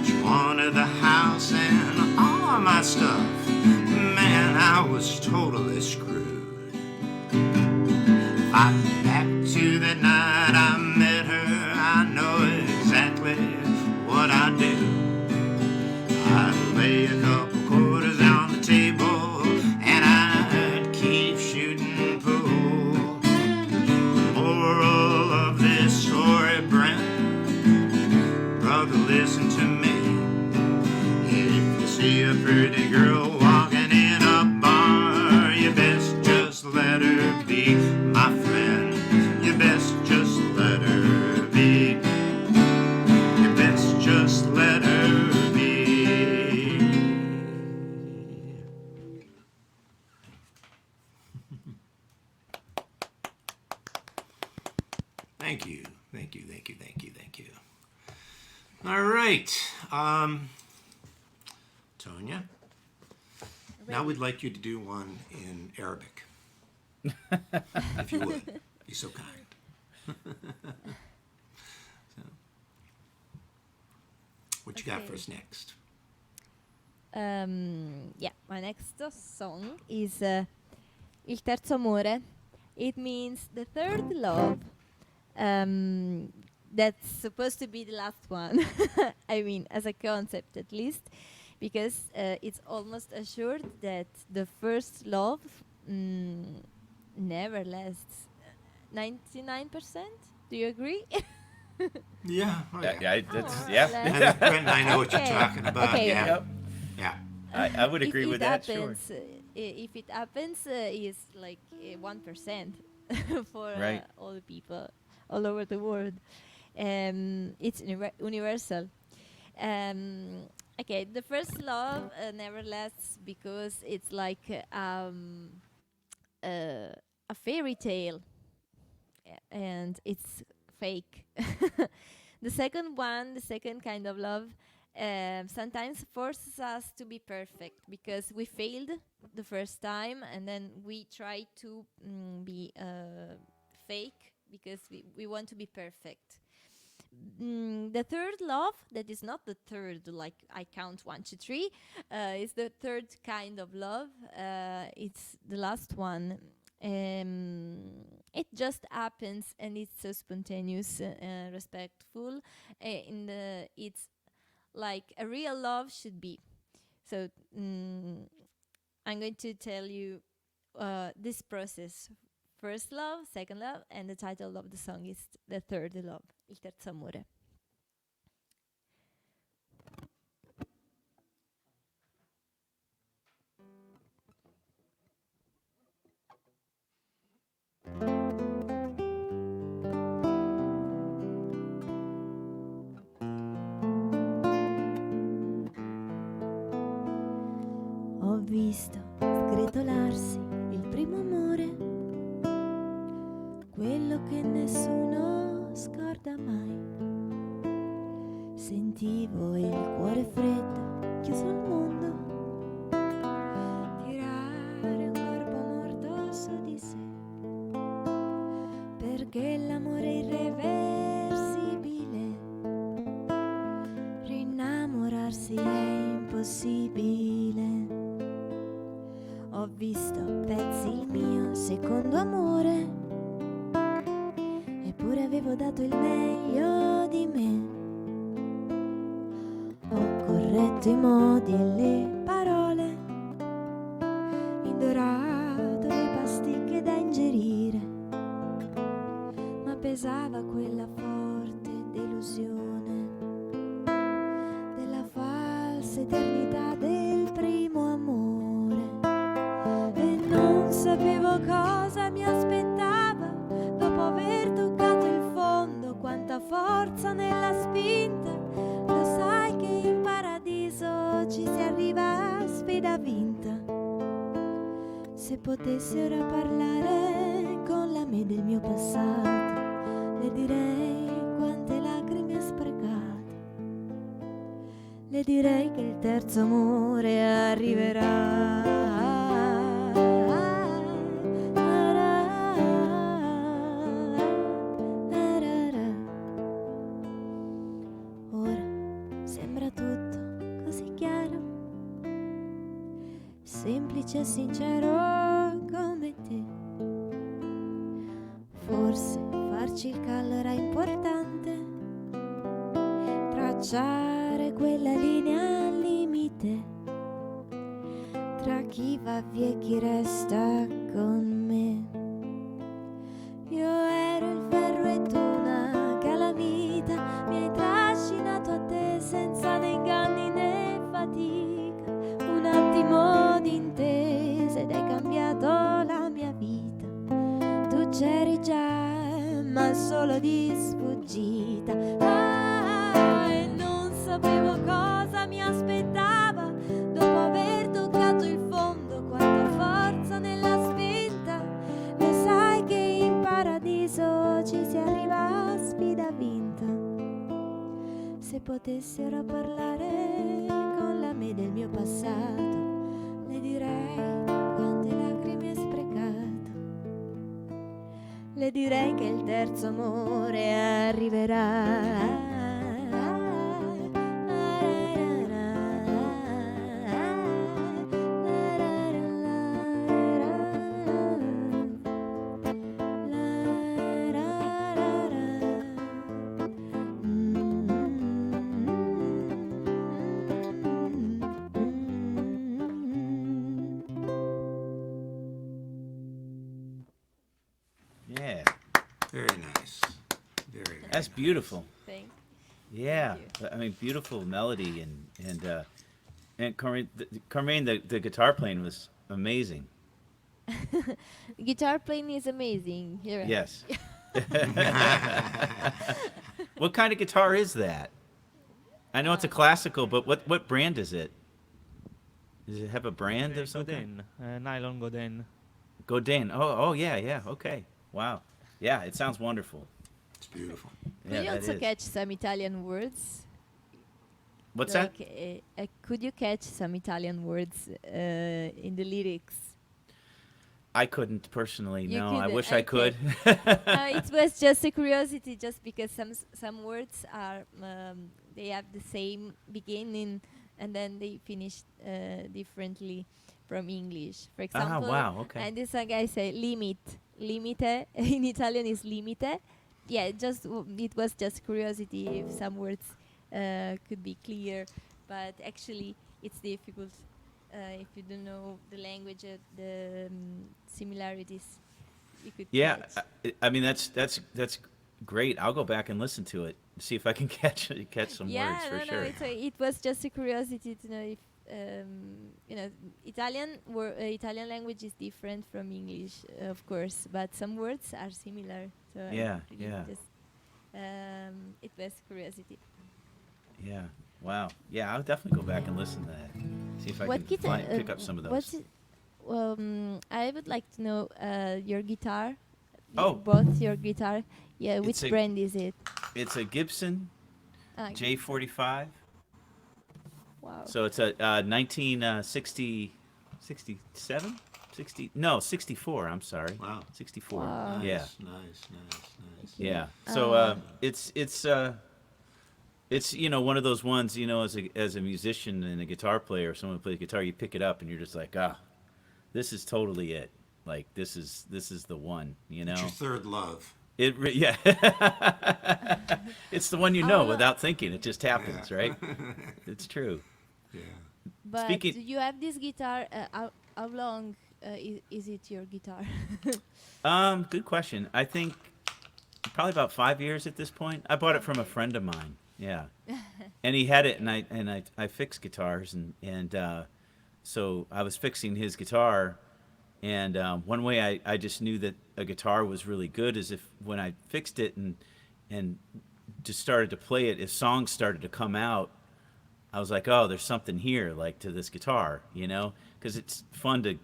She wanted the house and all of my stuff. Man, I was totally screwed. If I look back to that night I met her, I know exactly what I'd do. I'd lay a couple quarters on the table and I'd keep shooting pool. The moral of this story, Brent, brother, listen to me. If you see a pretty girl walking in a bar, you best just let her be, my friend. You best just let her be. You best just let her be. Thank you, thank you, thank you, thank you, thank you. All right, Tonia, now we'd like you to do one in Arabic, if you would, be so kind. So, what you got Okay. for us next? Yeah, my next song is Il Terzo Amore. It means the third love. That's supposed to be the last one. I mean, as a concept at least, because it's almost assured that the first love never lasts. 99%? Do you agree? Yeah, oh yeah. That's More or yeah. less. And Brent and I know what you're Okay. talking about. Okay. Yeah, Yep. yeah. I would If agree it with that. Sure. happens, if it happens, is like 1% for Right. all the people all over the world. It's universal. Okay, the first love never lasts because it's like a fairy tale, and it's fake. The second one, the second kind of love, sometimes forces us to be perfect because we failed the first time, and then we try to be fake because we want to be perfect. The third love, that is not the third, like I count 1, 2, 3, is the third kind of love. It's the last one, It just happens, and it's so spontaneous, respectful. It's like a real love should be. So I'm going to tell you this process: first love, second love, and the title of the song is the third love, il terzo amore. Ho visto sgretolarsi il primo amore, quello che nessuno scorda mai. Sentivo il cuore freddo, chiuso al mondo, tirare un corpo morto su di sé, perché l'amore è irreversibile, rinnamorarsi è impossibile. Ho visto pezzi il mio secondo amore, eppure avevo dato il meglio di me. Ho corretto i modi e le parole, indorato le pasticche da ingerire, ma pesava quella forte delusione della falsa eternità del primo amore. Non sapevo cosa mi aspettava dopo aver toccato il fondo, quanta forza nella spinta. Lo sai che in paradiso ci si arriva a sfida vinta. Se potessi ora parlare con la me del mio passato, le direi quante lacrime ha sprecato, le direi che il terzo amore arriverà. Semplice e sincero come te. Forse farci il callo era importante, tracciare quella linea al limite tra chi va via e chi resta con me. Io ero il ferro e tu una calamita, mi hai trascinato a te senza né inganni né fatica. Un attimo di intesa ed hai cambiato la mia vita. Tu c'eri già, ma solo di sfuggita. E non sapevo cosa mi aspettava dopo aver toccato il fondo, quanta forza nella spinta. Lo sai che in paradiso ci si arriva a sfida vinta. Se potessero parlare con la me del mio passato, le direi quante lacrime hai sprecato, le direi che il terzo amore arriverà. Yeah, Very nice. Very nice. that's beautiful. Thank Yeah, you. I mean, beautiful melody and Carmine, the guitar playing was amazing. Guitar playing is amazing. Here. Yes. What kind of guitar is that? I know it's a classical, but what brand is it? Does it have a brand of something? Godin, nylon Godin. Godin. Oh yeah. Okay. Wow. Yeah, it sounds wonderful. It's beautiful. Could Yeah, you that also is. catch some Italian words? What's like, that? could you catch some Italian words in the lyrics? I couldn't personally. You No, I couldn't, wish I could. It was just a curiosity, just because some words are they have the same beginning and then they finish differently. from English. For Ah, example, wow, okay. and this song I say limite in Italian is limite. Yeah, it was just curiosity if some words could be clear, but actually it's difficult if you don't know the language, the similarities you could Yeah, catch. I mean that's great. I'll go back and listen to it, see if I can catch some Yeah, words for no, sure. it was just a curiosity to know if Italian language is different from English, of course, but some words are similar. So I Yeah, really yeah. just it was curiosity. Yeah. Wow. Yeah, I'll definitely go back and listen to that. See if I What can guitar? pick up some of What's those. it, I would like to know your guitar. Oh. Both your guitar. Yeah, It's which a- brand is it? It's a Gibson J45. Wow. So it's a 1960 67? 64, I'm sorry. Wow. 64. Wow. Nice, Yeah. nice. Yeah. So it's one of those ones, as a musician and a guitar player, someone who plays guitar, you pick it up and you're just like, this is totally it. Like this is the one, It's your third love. Yeah. It's the one without thinking. It just happens, Yeah. right? It's true. Yeah. But Speaking- you have this guitar. How long is it your guitar? Good question. I think probably about 5 years at this point. I bought it from a friend of mine. Yeah. And he had it, and I fix guitars, and so I was fixing his guitar, and one way I just knew that a guitar was really good is if when I fixed it and just started to play it, if songs started to come out, I was like, oh, there's something here, like to this guitar, because it's fun to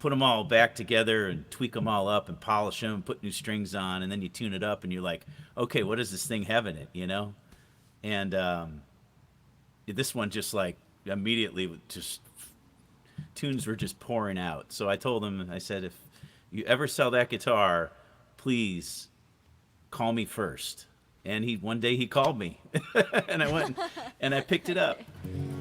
put them all back together and tweak them all up and polish them, put new strings on, and then you tune it up, and you're like, okay, what does this thing have in it, And this one just like immediately just tunes were just pouring out. So I told him, I said, if you ever sell that guitar, please call me first. And one day he called me, and I went and I picked it up.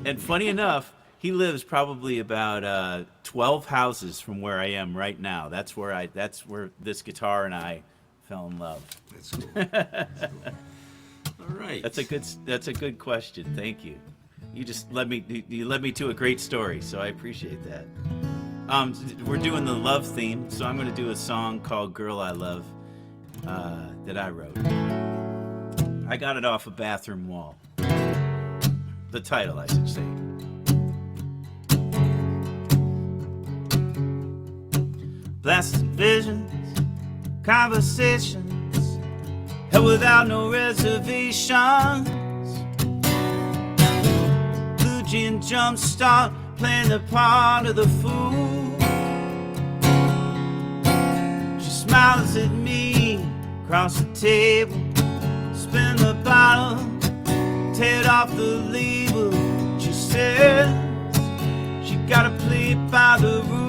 And funny enough, he lives probably about 12 houses from where I am right now. That's where this guitar and I fell in love. That's cool. That's cool. All right. That's a good question. Thank you. You just led me to a great story, so I appreciate that. We're doing the love theme, so I'm going to do a song called "Girl I Love" that I wrote. I got it off a bathroom wall. The title, I should say. Blasted visions, conversations, held without no reservations. Blue jean jumpstart, playing the part of the fool. She smiles at me across the table, spin the bottle, tear off the label. She says she gotta play by the rules.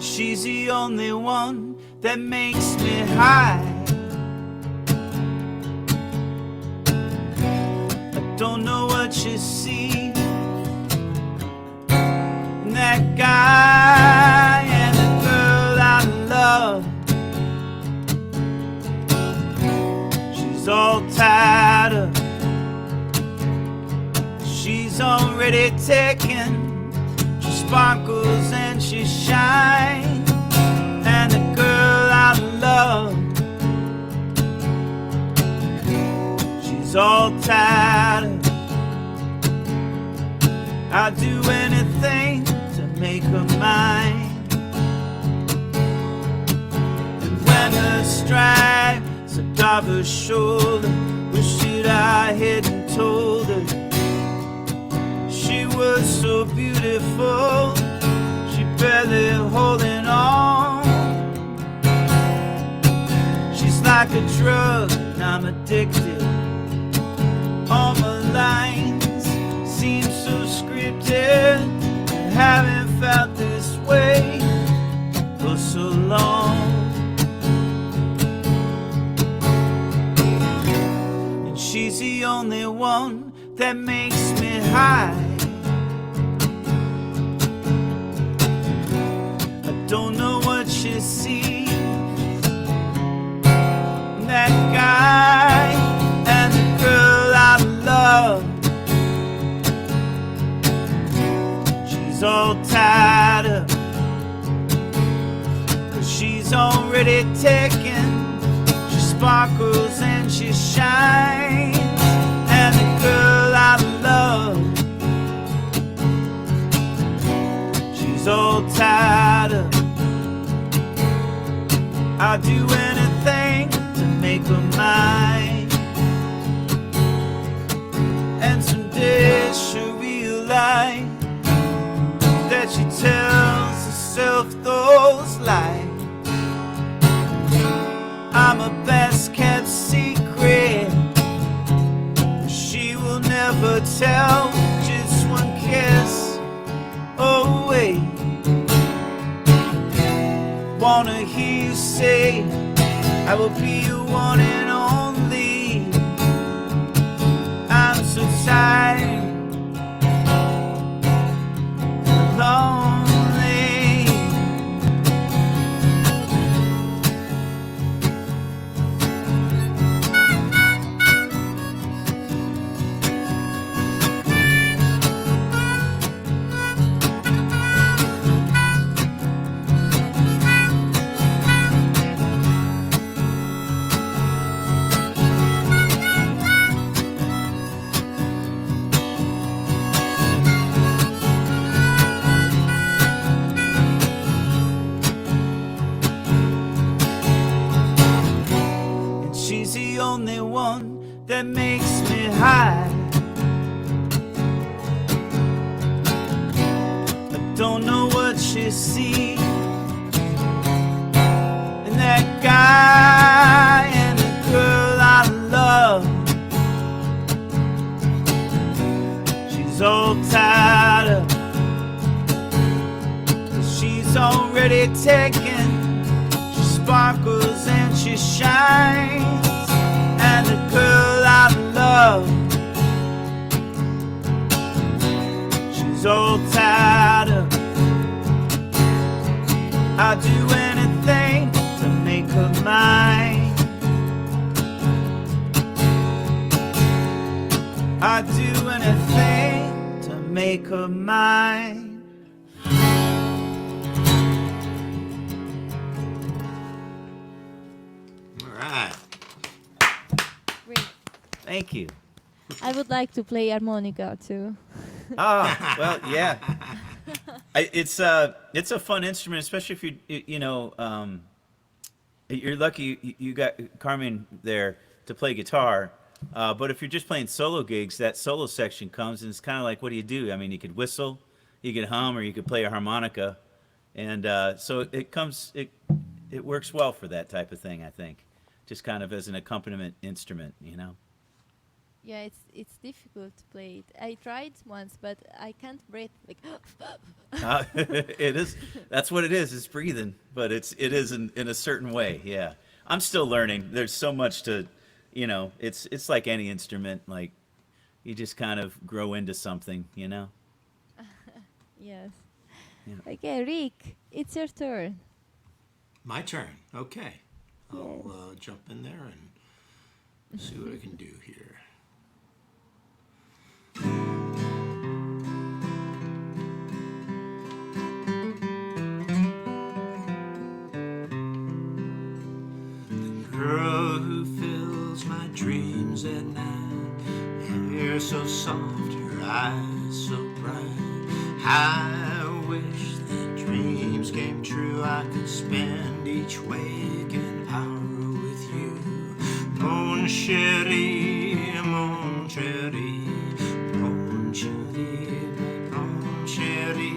She's the only one that makes me high. I don't know what you see in that guy and the girl I love. She's all tied up, she's already taken. She sparkles and she shines, and the girl I love, she's all tied up. I'd do anything to make her mine. And when her stripes above her shoulder, wish that I hadn't told her she was so beautiful, she barely holding on. She's like a drug and I'm addicted. All my lines seem so scripted. I haven't felt this way for so long. And she's the only one that makes me high. I don't know what you see, that guy and the girl I love. She's all tied up, 'cause she's already taken. She sparkles and she shines, and the girl I love, she's all tied up. I'll do anything to make her mine, and someday she'll realize that she tells herself those lies. I'm a best kept secret, she will never tell. Just one kiss away. Wanna hear you say I will be your one and only. I'm so tired, lonely. She's the only one that makes me high. I don't know what you see in that guy and the girl I love. She's all tied up, 'cause she's already taken. She sparkles and she shines, and the girl I love, she's all tied up. I'd do anything to make her mine. I'd do anything to make her mine. All right. Great. Thank you. I would like to play harmonica too. Ah, well, yeah. It's a fun instrument, especially if you know, you're lucky you got Carmen there to play guitar. But if you're just playing solo gigs, that solo section comes and it's kind of like, what do you do? I mean, you could whistle, you could hum, or you could play a harmonica, and so it works well for that type of thing. I think, just kind of as an accompaniment instrument, you know. Yeah, it's difficult to play it. I tried once, but I can't breathe. Like, It is. That's what it is. It's breathing, but it is in a certain way. Yeah, I'm still learning. There's so much to, you know. It's like any instrument. Like, you just kind of grow into something, you know. yes. Yeah. Okay, Rick, it's your turn. My turn. Okay. I'll jump in there and see what I can do here. The girl who fills my dreams at night, hair so soft, her eyes so bright. I wish that dreams came true. I could spend each waking hour with you. Mon chéri, mon chéri, mon chéri, mon chéri,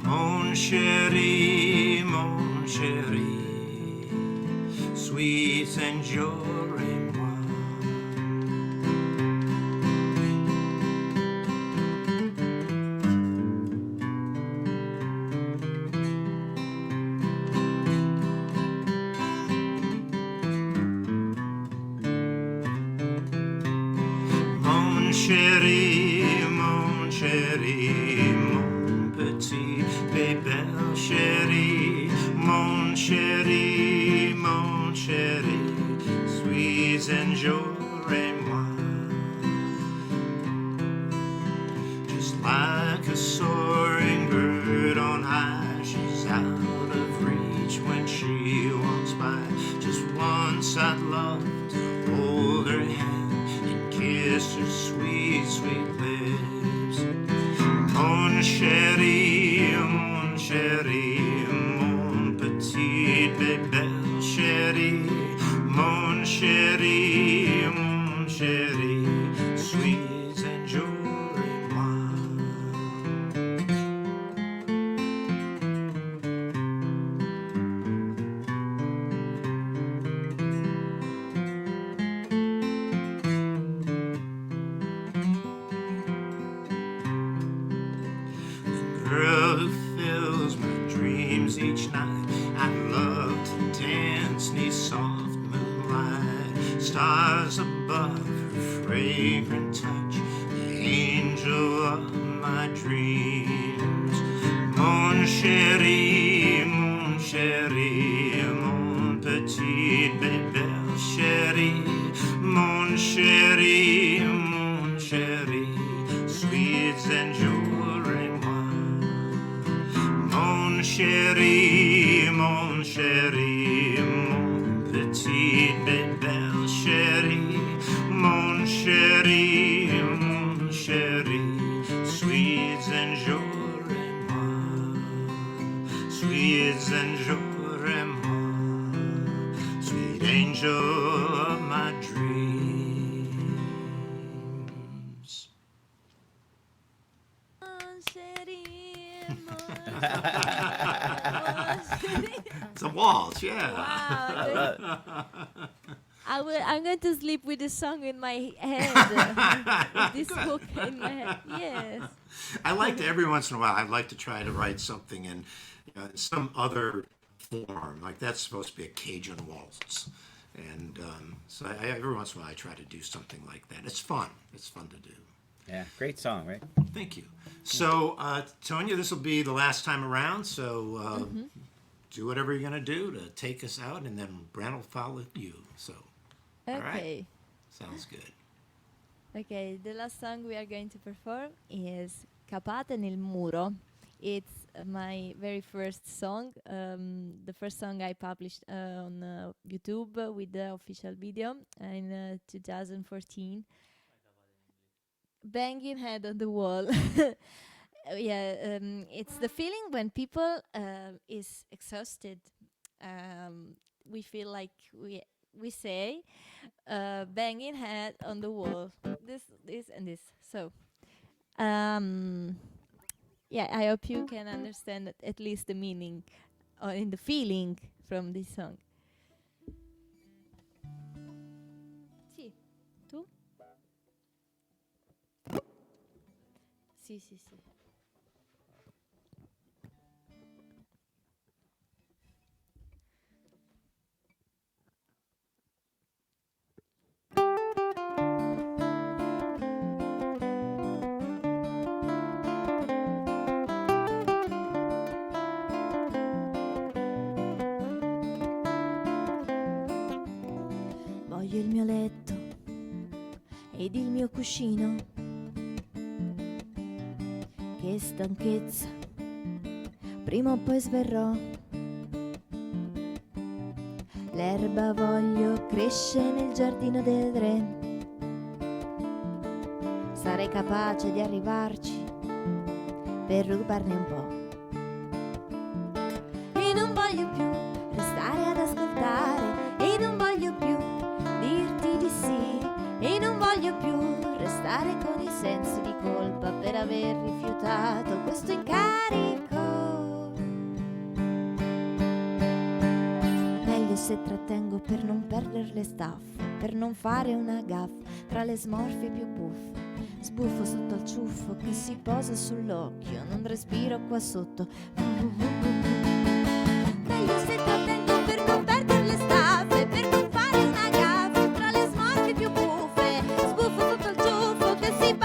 mon chéri, mon chéri. Sweet Senor-et-moi. Mon chéri, mon petit bébé chéri, mon chéri, suis enjoy-moi. Just like a soaring bird on high, she's out of reach when she walks by. Just once I'd love to hold her hand and kiss her sweet, sweet lips. Mon chéri, mon petit bébé chéri, mon chéri, suis enjoy-moi. Girl who fills my dreams each night, I'd love to dance neath soft moonlight. Stars above her fragrant touch, the angel of my dreams. Mon chéri, mon petit bébé chéri, mon chéri, sweet enjoy-moi. Mon chéri, mon petit bébé chéri, mon chéri, sweet enjoy-moi, sweet enjoy-moi, sweet angel of my dreams. Mon chéri, It's a waltz, yeah. wow. I'm going to sleep with this song in my head. With this hook in my head. Yes. I like to, every once in a while, I'd like to try to write something in some other form. Like that's supposed to be a Cajun waltz. And so every once in a while I try to do something like that. It's fun. It's fun to do. Yeah, great song, right? Thank you. So, Tonia, this will be the last time around. So do whatever you're going to do to take us out, and then Brent will follow you. So, all right. Okay. Sounds good. Okay, the last song we are going to perform is Capate nel muro. It's my very first song, the first song I published on YouTube with the official video in 2014. Banging head on the wall. Yeah, it's the feeling when people is exhausted. We feel like we say banging head on the wall. This, and this. So, yeah, I hope you can understand at least the meaning or in the feeling from this song. Sì, tu? Sì, sì, sì. Voglio il mio letto ed il mio cuscino. Che stanchezza, prima o poi sverrò. L'erba voglio cresce nel giardino del re. Sarei capace di arrivarci per rubarne un po'. E non voglio più restare ad ascoltare, e non voglio più dirti di sì, e non voglio più restare con i sensi di colpa per aver rifiutato questo incarico. Meglio se trattengo per non perdere le staffe, per non fare una gaffa tra le smorfie più buffe. Sbuffo sotto al ciuffo che si posa sull'occhio, non respiro qua sotto. Meglio se trattengo per non perdere le staffe, per non fare una gaffa tra le smorfie più buffe. Sbuffo sotto al ciuffo che si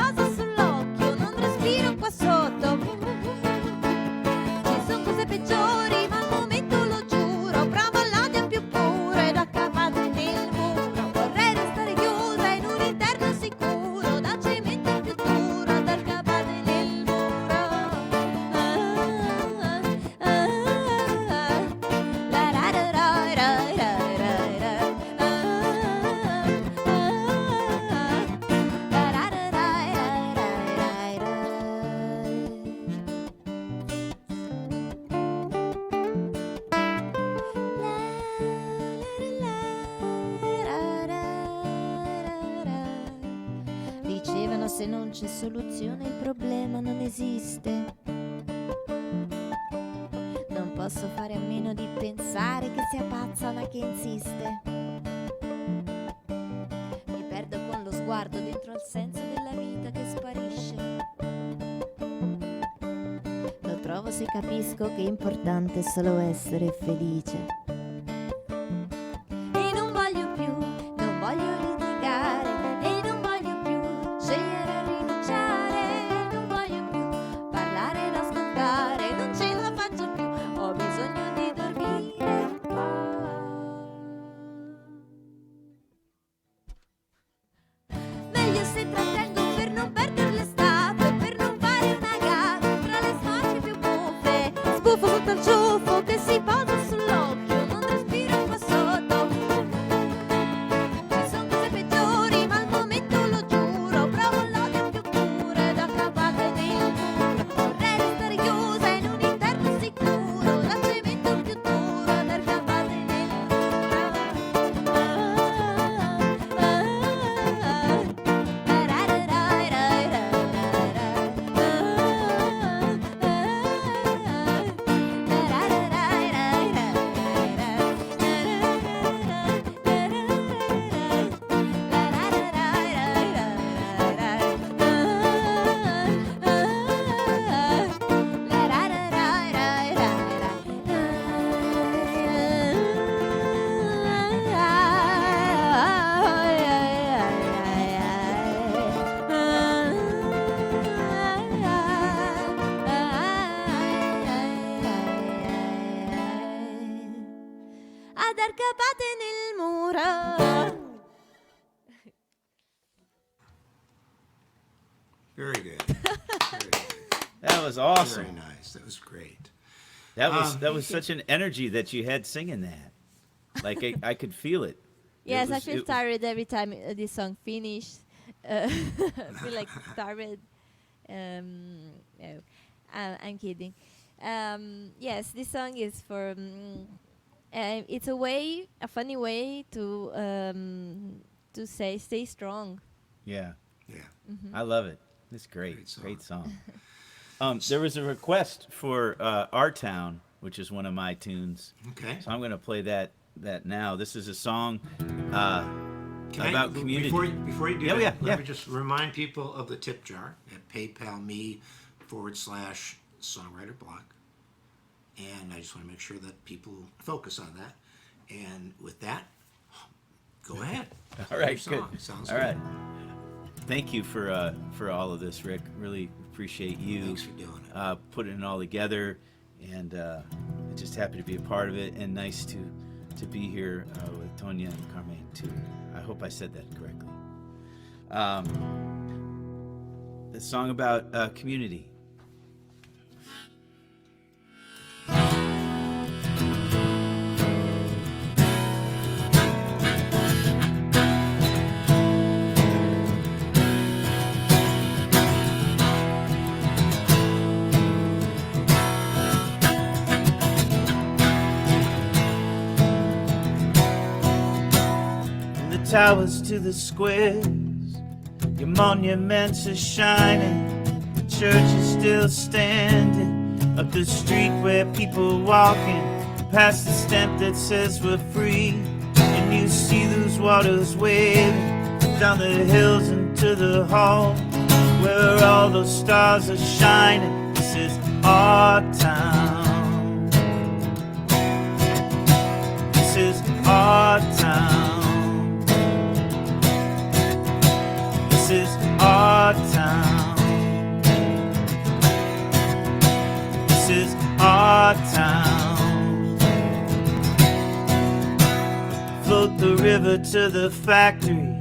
se non c'è soluzione il problema non esiste. Non posso fare a meno di pensare che sia pazza ma che insiste. Mi perdo con lo sguardo dentro al senso della vita che sparisce. Lo trovo se capisco che è importante solo essere felice. E non voglio più, non voglio litigare, e non voglio più scegliere a rinunciare, non voglio più parlare ed ascoltare, non ce la faccio più, ho bisogno di dormire. Meglio se trattengo per non perdere l'estate, per non fare una gara tra le smorfie più buffe. Sbuffo sotto il ciuffo che si posa sull'occhio, non respiro qua sotto. Ci sono cose peggiori, ma al momento lo giuro, provo l'odio più puro ed accapate nel muro. Vorrei restare chiusa in un interno sicuro, da cemento più duro ed accapate nel ad arcapate nel muro. Very good. Very good. That was awesome. Very nice. That was great. That was such an energy that you had singing that. Like I could feel it. Yes, I was- feel it- tired every time this song finishes. I feel like tired. No, I'm kidding. Yes, this song is for. It's a funny way to say stay strong. Yeah, Yeah. I love it. It's great. Great song. Great song. There was a request for Our Town, which is one of my tunes. Okay. So I'm going to play that now. This is a song Can about community. Before you do Yeah, that, yeah, let yeah. me just remind people of the tip jar at PayPal.me/Songwriter Block. And I just want to make sure that people focus on that. And with that, go ahead. All right, Your song. good. Sounds All good. right. Thank you for all of this, Rick. Really appreciate you Thanks for doing it. putting it all together, and just happy to be a part of it. And nice to be here with Tonia and Carmen too. I hope I said that correctly. The song about community. From the towers to the squares, your monuments are shining, the church is still standing, up the street where people walking, past the stamp that says we're free, and you see those waters waving, down the hills into the hall, where all those stars are shining, this is our town. This is our town. This is our town. This is our town. Float the river to the factory,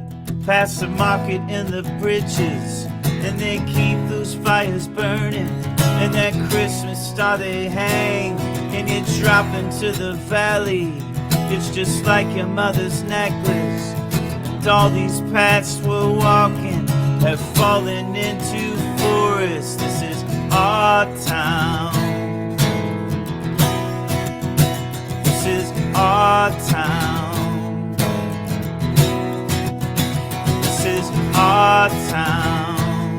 past the market and the bridges, and they keep those fires burning, and that Christmas star they hang, and you drop into the valley. It's just like your mother's necklace. And all these paths we're walking have fallen into forests. This is our town. This is our town. 'This is our town.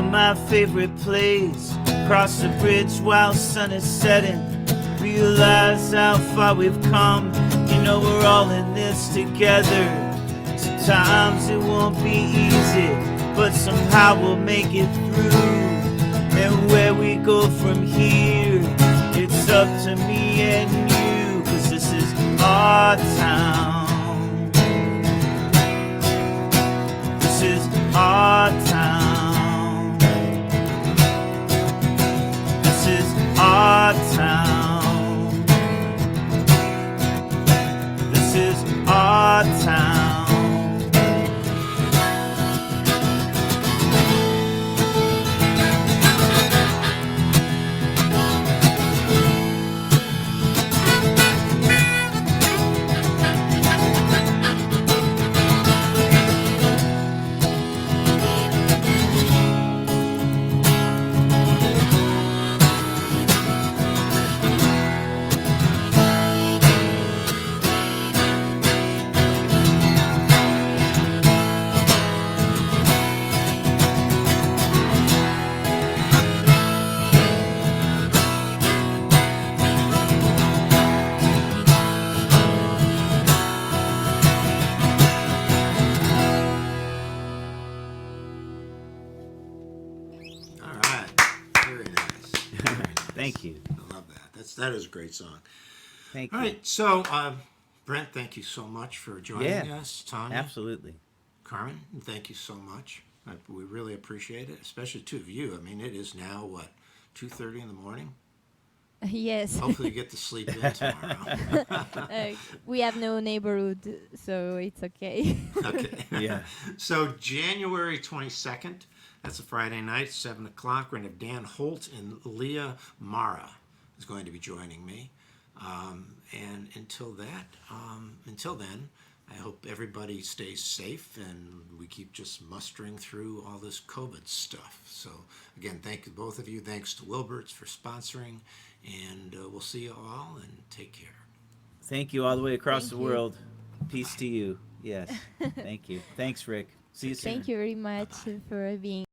my favorite place. Cross the bridge while sun is setting. Realize how far we've come. You know we're all in this together. Sometimes it won't be easy, but somehow we'll make it through. And where we go from here, it's up to me and you, 'cause this is our town. This is our town. This is our town. This is our town. All right. Very nice. Very nice. Thank you. I love that. That is a great song. Thank All you. right. So, Brent, thank you so much for joining us. Tonia, Absolutely. Carmen, thank you so much. We really appreciate it, especially two of you. I mean, it is now, what, 2:30 in the morning? Yes. Hopefully you get to sleep in tomorrow. We have no neighborhood, so it's okay. Okay. Yeah. So January 22nd, that's a Friday night, 7 o'clock. We're going to have Dan Holt and Leah Mara is going to be joining me. And until then, I hope everybody stays safe and we keep just mustering through all this COVID stuff. So again, thank you, both of you. Thanks to Wilbert's for sponsoring, and we'll see you all, and take care. Thank you all the way across Thank the you. world. Peace to you. Yes. Thank you. Thanks, Rick. See you soon. Thank you very much for being